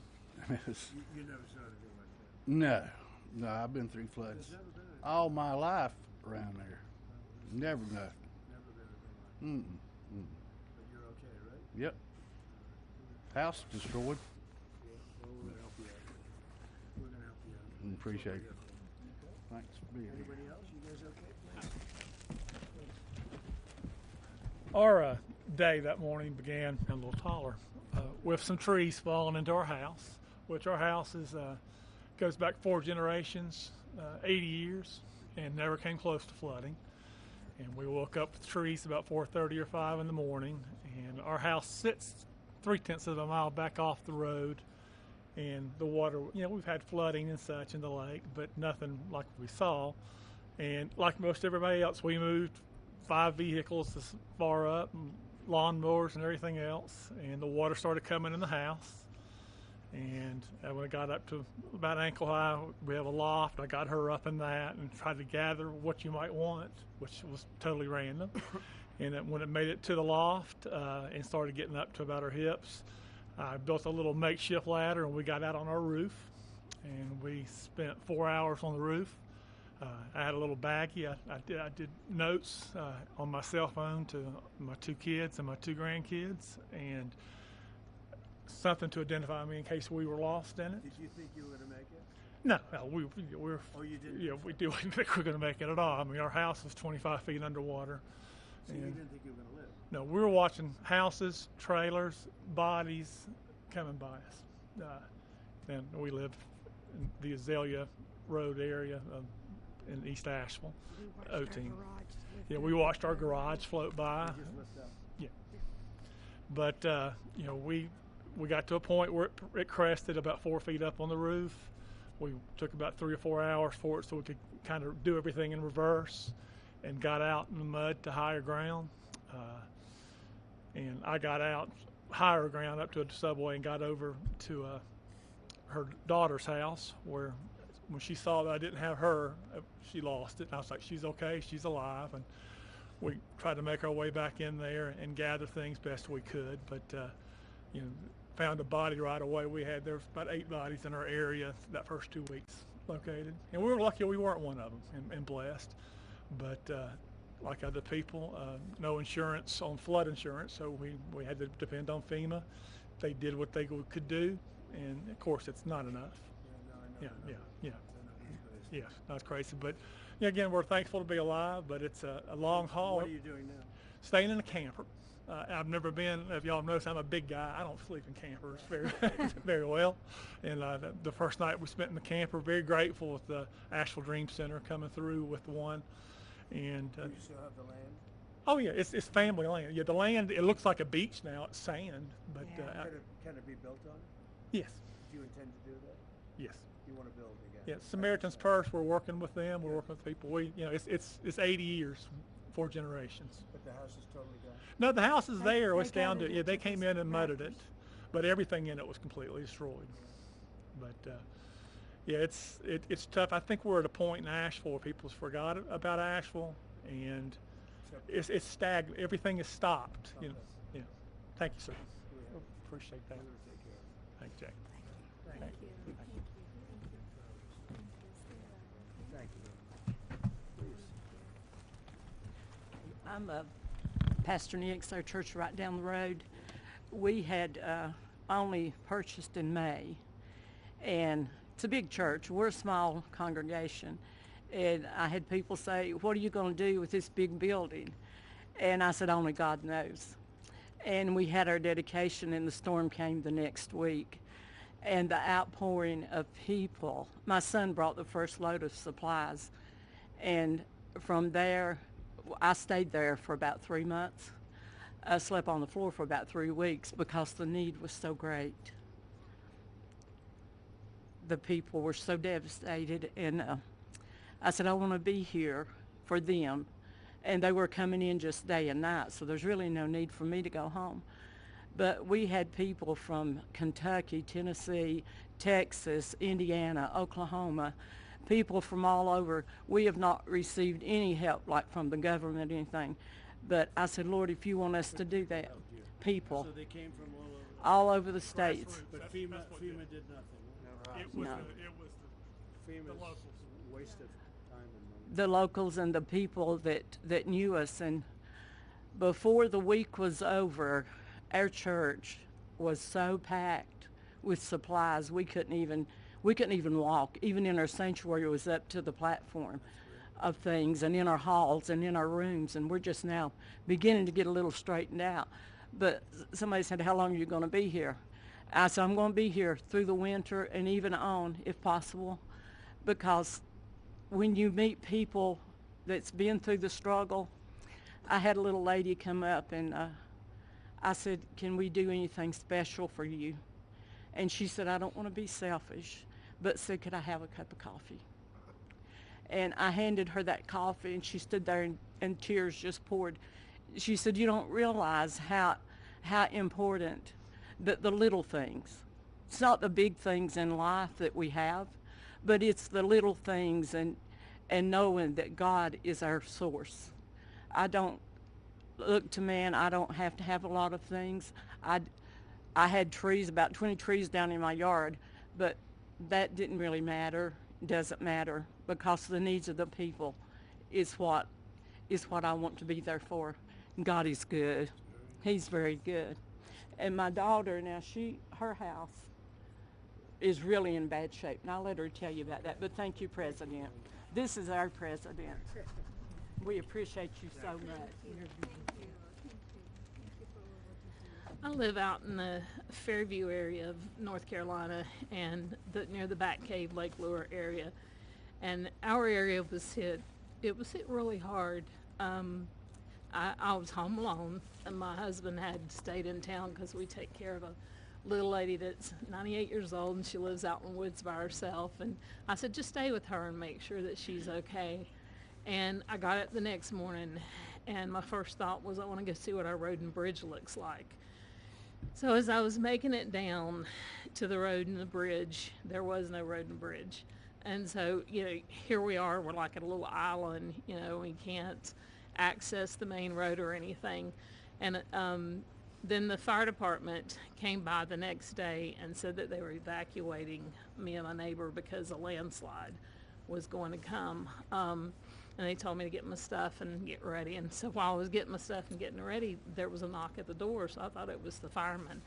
You never saw anything like that? No, I've been through floods all my life around there. Never nothing. Never been anything like that. But you're okay, right? Yep. House destroyed. Yeah, well, we're gonna help you out. We're gonna help you out. Appreciate it. Okay. Thanks for being here. Anybody else? You guys okay? Our day that morning began a little taller with some trees falling into our house, which our house is goes back 4 generations, 80 years, and never came close to flooding. And we woke up with trees about 4:30 or 5 in the morning, and our house sits 3/10 of a mile back off the road, and the water, we've had flooding and such in the lake, but nothing like we saw. And like most everybody else, we moved 5 vehicles this far up, and lawnmowers and everything else, and the water started coming in the house. And when it got up to about ankle high, we have a loft. I got her up in that and tried to gather what you might want, which was totally random. And when it made it to the loft and started getting up to about her hips, I built a little makeshift ladder, and we got out on our roof. And we spent 4 hours on the roof. I had a little baggie. I did notes on my cell phone to my 2 kids and my 2 grandkids, and something to identify me in case we were lost in it. Did you think you were going to make it? No, we're. Oh, you didn't? Yeah, we didn't think we were going to make it at all. I mean, our house was 25 feet underwater. So you didn't think you were going to live? No, we were watching houses, trailers, bodies coming by us. And we live in the Azalea Road area in East Asheville, O-Team. Yeah, we watched our garage float by. You just lift up. Yeah. But, we got to a point where it crested about 4 feet up on the roof. We took about 3 or 4 hours for it so we could kind of do everything in reverse, and got out in the mud to higher ground. And I got out higher ground up to a subway and got over to her daughter's house, where when she saw that I didn't have her, she lost it. And I was like, she's okay, she's alive. And we tried to make our way back in there and gather things best we could. But, found a body right away. There was about 8 bodies in our area that first 2 weeks located. And we were lucky we weren't one of them, and blessed. But like other people, no insurance on flood insurance, so we had to depend on FEMA. They did what they could do, and of course it's not enough. Yeah, that's crazy. But again, we're thankful to be alive, but it's a long haul. What are you doing now? Staying in a camper. I've never been, if y'all notice, I'm a big guy. I don't sleep in campers very well. And the first night we spent in the camper, very grateful with the Asheville Dream Center coming through with one. And Do you still have the land? oh yeah, it's family land. Yeah, the land, it looks like a beach now. It's sand, but Can it be built on? yes, Do you intend to do that? yes. You want to build again? Yeah, Samaritan's Purse. We're working with them. We're working with people. It's 80 years, 4 generations. But the house is totally gone? No, the house is there. It's down to, they came in and mudded it, but everything in it was completely destroyed. But it's tough. I think we're at a point in Asheville where people's forgot about Asheville, and it's stagnant. Everything is stopped. Yeah. Thank you, sir. Appreciate that. Thank you, Jack. Thank you. I'm Pastor Nick's, our church right down the road. We had only purchased in May, and it's a big church. We're a small congregation, and I had people say, "What are you going to do with this big building?" And I said, "Only God knows." And we had our dedication, and the storm came the next week. And the outpouring of people, my son brought the first load of supplies, and from there, I stayed there for about 3 months. I slept on the floor for about 3 weeks because the need was so great. The people were so devastated, and I said, I want to be here for them. And they were coming in just day and night, so there's really no need for me to go home. But we had people from Kentucky, Tennessee, Texas, Indiana, Oklahoma, people from all over. We have not received any help, like from the government or anything. But I said, Lord, if you want us to do that, people. So they came from all over the states. But FEMA did nothing. It was No. the FEMA's locals. waste of time and money. The locals and the people that knew us. And before the week was over, our church was so packed with supplies we couldn't even walk. Even in our sanctuary, it was up to the platform of things, and in our halls and in our rooms, and we're just now beginning to get a little straightened out. But somebody said, how long are you going to be here? I said, I'm going to be here through the winter and even on, if possible, because when you meet people that's been through the struggle, I had a little lady come up, and I said, can we do anything special for you? And she said, I don't want to be selfish, but said, could I have a cup of coffee? And I handed her that coffee, and she stood there, and tears just poured. She said, you don't realize how important the little things. It's not the big things in life that we have, but it's the little things, and knowing that God is our source. I don't look to man. I don't have to have a lot of things. I had trees, about 20 trees down in my yard, but that didn't really matter. Doesn't matter, because the needs of the people is what I want to be there for. God is good. He's very good. And my daughter now, her house is really in bad shape, and I'll let her tell you about that. But thank you, President. This is our president. We appreciate you so much. I live out in the Fairview area of North Carolina, and near the Bat Cave, Lake Lure area. And our area was hit. It was hit really hard. I was home alone, and my husband had stayed in town because we take care of a little lady that's 98 years old, and she lives out in the woods by herself. And I said, just stay with her and make sure that she's okay. And I got up the next morning, and my first thought was, I want to go see what our road and bridge looks like. So as I was making it down to the road and the bridge, there was no road and bridge. And so, here we are, we're like at a little island, we can't access the main road or anything. And then the fire department came by the next day and said that they were evacuating me and my neighbor because a landslide was going to come. And they told me to get my stuff and get ready. And so while I was getting my stuff and getting ready, there was a knock at the door, so I thought it was the fireman.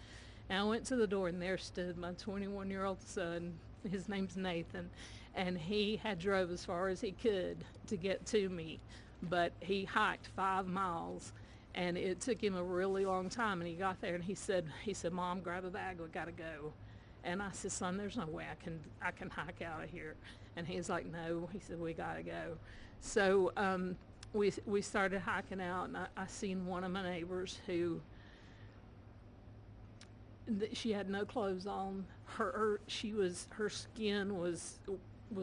And I went to the door, and there stood my 21-year-old son. His name's Nathan, and he had drove as far as he could to get to me, but he hiked 5 miles, and it took him a really long time. And he got there, and he said, Mom, grab a bag, we gotta go. And I said, son, there's no way I can hike out of here. And he's like, no. He said, we gotta go. So we started hiking out, and I seen one of my neighbors who, she had no clothes on. Her skin was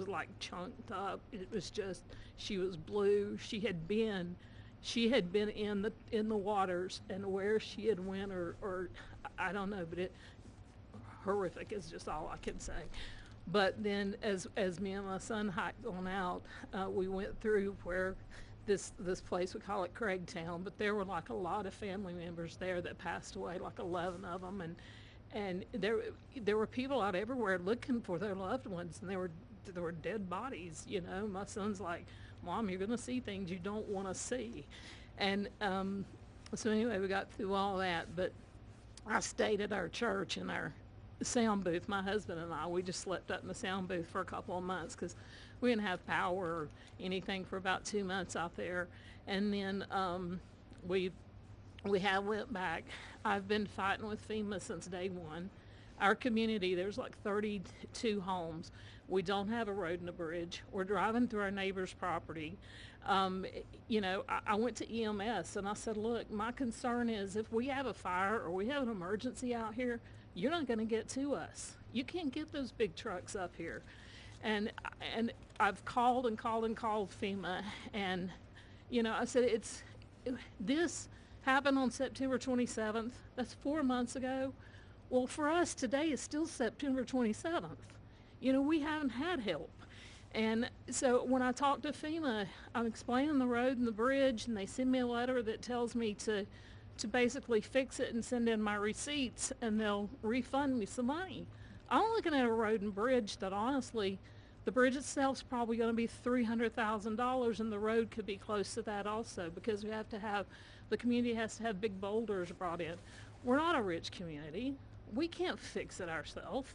like chunked up. It was just, she was blue. She had been in the waters, and where she had went or I don't know, but it horrific is just all I can say. But then as me and my son hiked on out, we went through where this place, we call it Craigtown, but there were like a lot of family members there that passed away, like 11 of them, and there were people out everywhere looking for their loved ones, and they were there were dead bodies, you know. My son's like, Mom, you're going to see things you don't want to see. And so anyway, we got through all that, but I stayed at our church in our sound booth. My husband and I, we just slept up in the sound booth for a couple of months because we didn't have power or anything for about 2 months out there. And then we have went back. I've been fighting with FEMA since day one. Our community, there's like 32 homes. We don't have a road and a bridge. We're driving through our neighbor's property. You know, I went to EMS and I said, look, my concern is if we have a fire or we have an emergency out here, you're not going to get to us. You can't get those big trucks up here. And I've called and called and called FEMA, and you know, I said this happened on September 27th. That's 4 months ago. Well, for us today is still September 27th. You know, we haven't had help. And so when I talk to FEMA, I'm explaining the road and the bridge, and they send me a letter that tells me to basically fix it and send in my receipts, and they'll refund me some money. I'm looking at a road and bridge that honestly, the bridge itself is probably going to be $300,000, and the road could be close to that also, because the community has to have big boulders brought in. We're not a rich community. We can't fix it ourselves.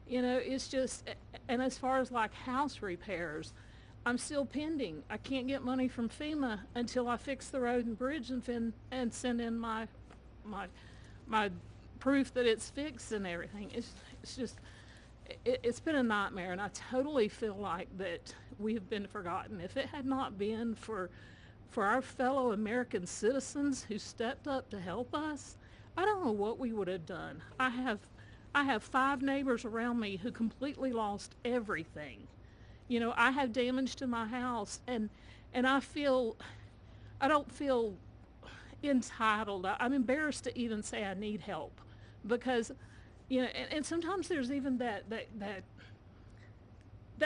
You know, it's just, and as far as like house repairs, I'm still pending. I can't get money from FEMA until I fix the road and bridge and send in my proof that it's fixed and everything. It's just, it's been a nightmare, and I totally feel like that we have been forgotten. If it had not been for our fellow American citizens who stepped up to help us, I don't know what we would have done. I have 5 neighbors around me who completely lost everything. You know, I have damage to my house, and I don't feel entitled. I'm embarrassed to even say I need help, because, you know, and sometimes there's even that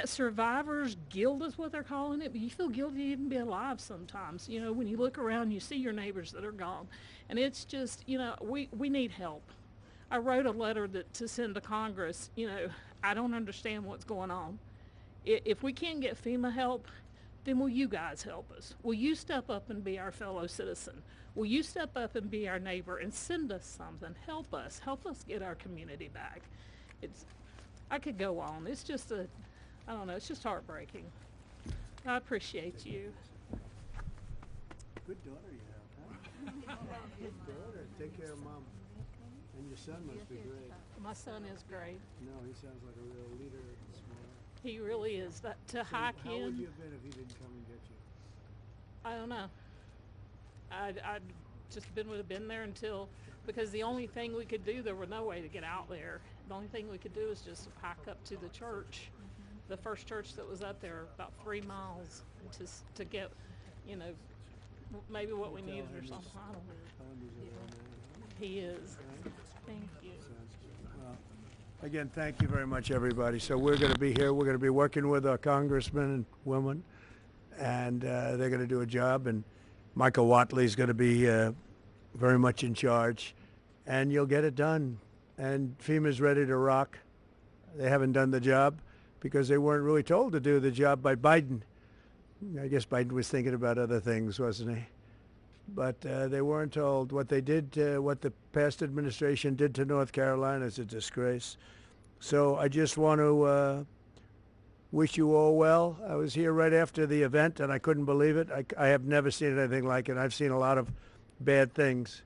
survivor's guilt is what they're calling it, but you feel guilty to even be alive sometimes. You know, when you look around, you see your neighbors that are gone, and it's just, you know, we need help. I wrote a letter to send to Congress. You know, I don't understand what's going on. If we can't get FEMA help, then will you guys help us? Will you step up and be our fellow citizen? Will you step up and be our neighbor and send us something? Help us get our community back. I could go on. It's just I don't know, it's just heartbreaking. I appreciate you. Good daughter you have, huh? Good daughter. Take care of Mom. And your son must be great. My son is great. No, he sounds like a real leader and smart. He really is. To hike in. How would you have been if he didn't come and get you? I don't know. I'd just would have been there until, because the only thing we could do, there was no way to get out there. The only thing we could do is just hike up to the church, the first church that was up there, about 3 miles, to get, you know, maybe what we needed or something. I don't know. He is. Thank you. Well, again, thank you very much, everybody. So we're going to be here. We're going to be working with our congressmen and women, and they're going to do a job. And Michael Watley is going to be very much in charge, and you'll get it done. And FEMA's ready to rock. They haven't done the job because they weren't really told to do the job by Biden. I guess Biden was thinking about other things, wasn't he? But they weren't told. What they did, what the past administration did to North Carolina is a disgrace. So I just want to wish you all well. I was here right after the event, and I couldn't believe it. I have never seen anything like it. I've seen a lot of bad things,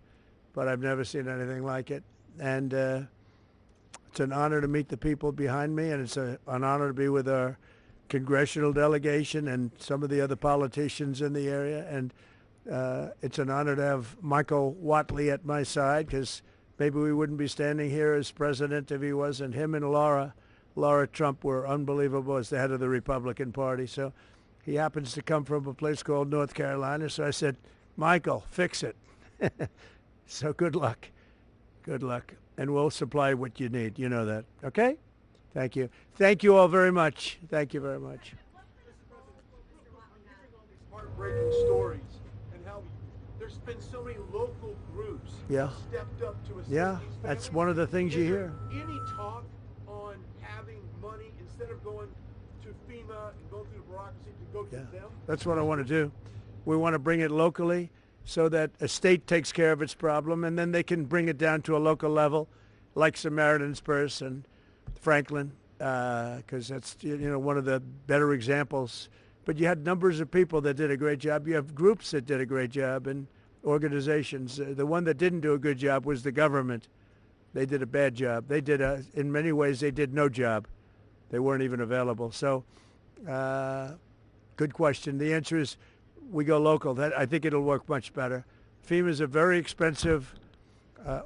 but I've never seen anything like it. And it's an honor to meet the people behind me, and it's an honor to be with our congressional delegation and some of the other politicians in the area. And it's an honor to have Michael Watley at my side, because maybe we wouldn't be standing here as president if he wasn't. Him and Laura Trump were unbelievable as the head of the Republican Party. So he happens to come from a place called North Carolina. So I said, Michael, fix it. So good luck. Good luck. And we'll supply what you need. You know that. Okay? Thank you. Thank you all very much. Thank you very much. Heartbreaking stories, and how there's been so many local groups stepped up to assist these families. That's one of the things you hear. Any talk on having money instead of going to FEMA and go through the bureaucracy to go to them? That's what I want to do. We want to bring it locally so that a state takes care of its problem, and then they can bring it down to a local level, like Samaritan's Purse and Franklin, because that's one of the better examples. But you had numbers of people that did a great job. You have groups that did a great job and organizations. The one that didn't do a good job was the government. They did a bad job. They did in many ways, they did no job. They weren't even available. So, good question. The answer is we go local. I think it'll work much better. FEMA is a very expensive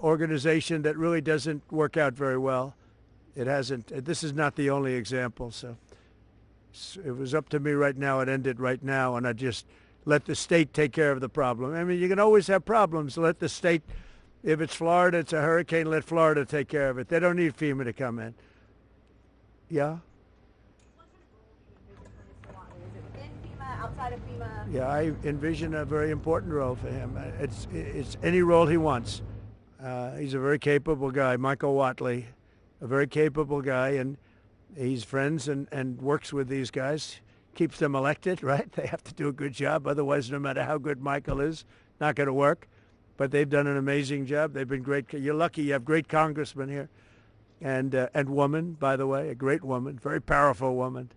organization that really doesn't work out very well. It hasn't. This is not the only example. So it was up to me right now. It ended right now, and I just let the state take care of the problem. I mean, you can always have problems. Let the state, if it's Florida, it's a hurricane, let Florida take care of it. They don't need FEMA to come in. Yeah? Outside of FEMA? Yeah, I envision a very important role for him. It's any role he wants. He's a very capable guy, Michael Watley, a very capable guy, and he's friends and works with these guys, keeps them elected, right? They have to do a good job. Otherwise, no matter how good Michael is, not going to work. But they've done an amazing job. They've been great. You're lucky you have great congressmen here. And woman, by the way, a great woman, very powerful woman.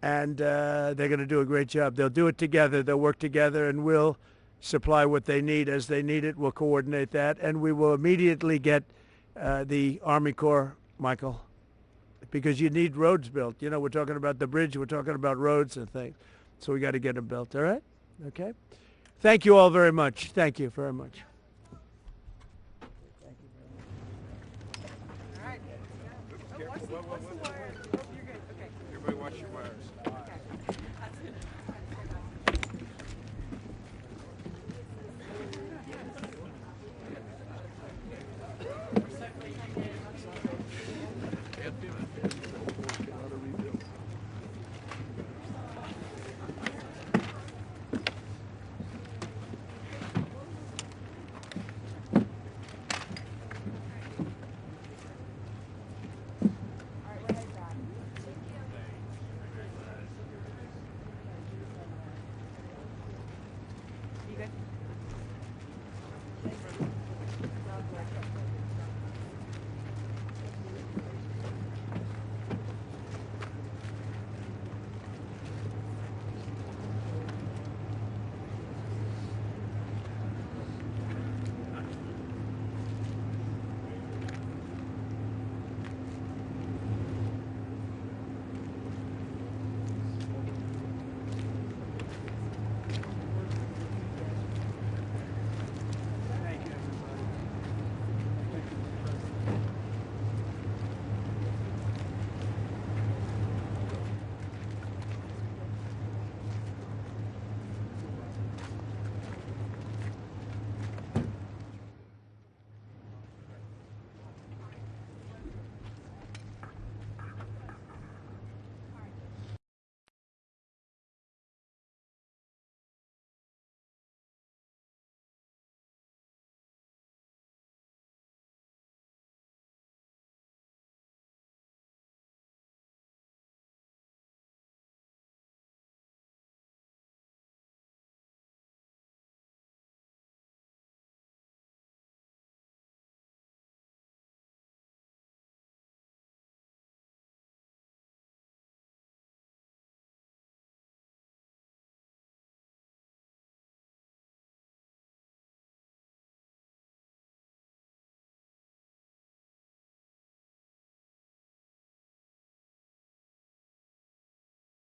And they're going to do a great job. They'll do it together. They'll work together, and we'll supply what they need as they need it. We'll coordinate that, and we will immediately get the Army Corps, Michael, because you need roads built. You know, we're talking about the bridge. We're talking about roads and things. So we got to get them built, all right? Okay? Thank you all very much. Thank you very much. All right. Everybody watch your wires.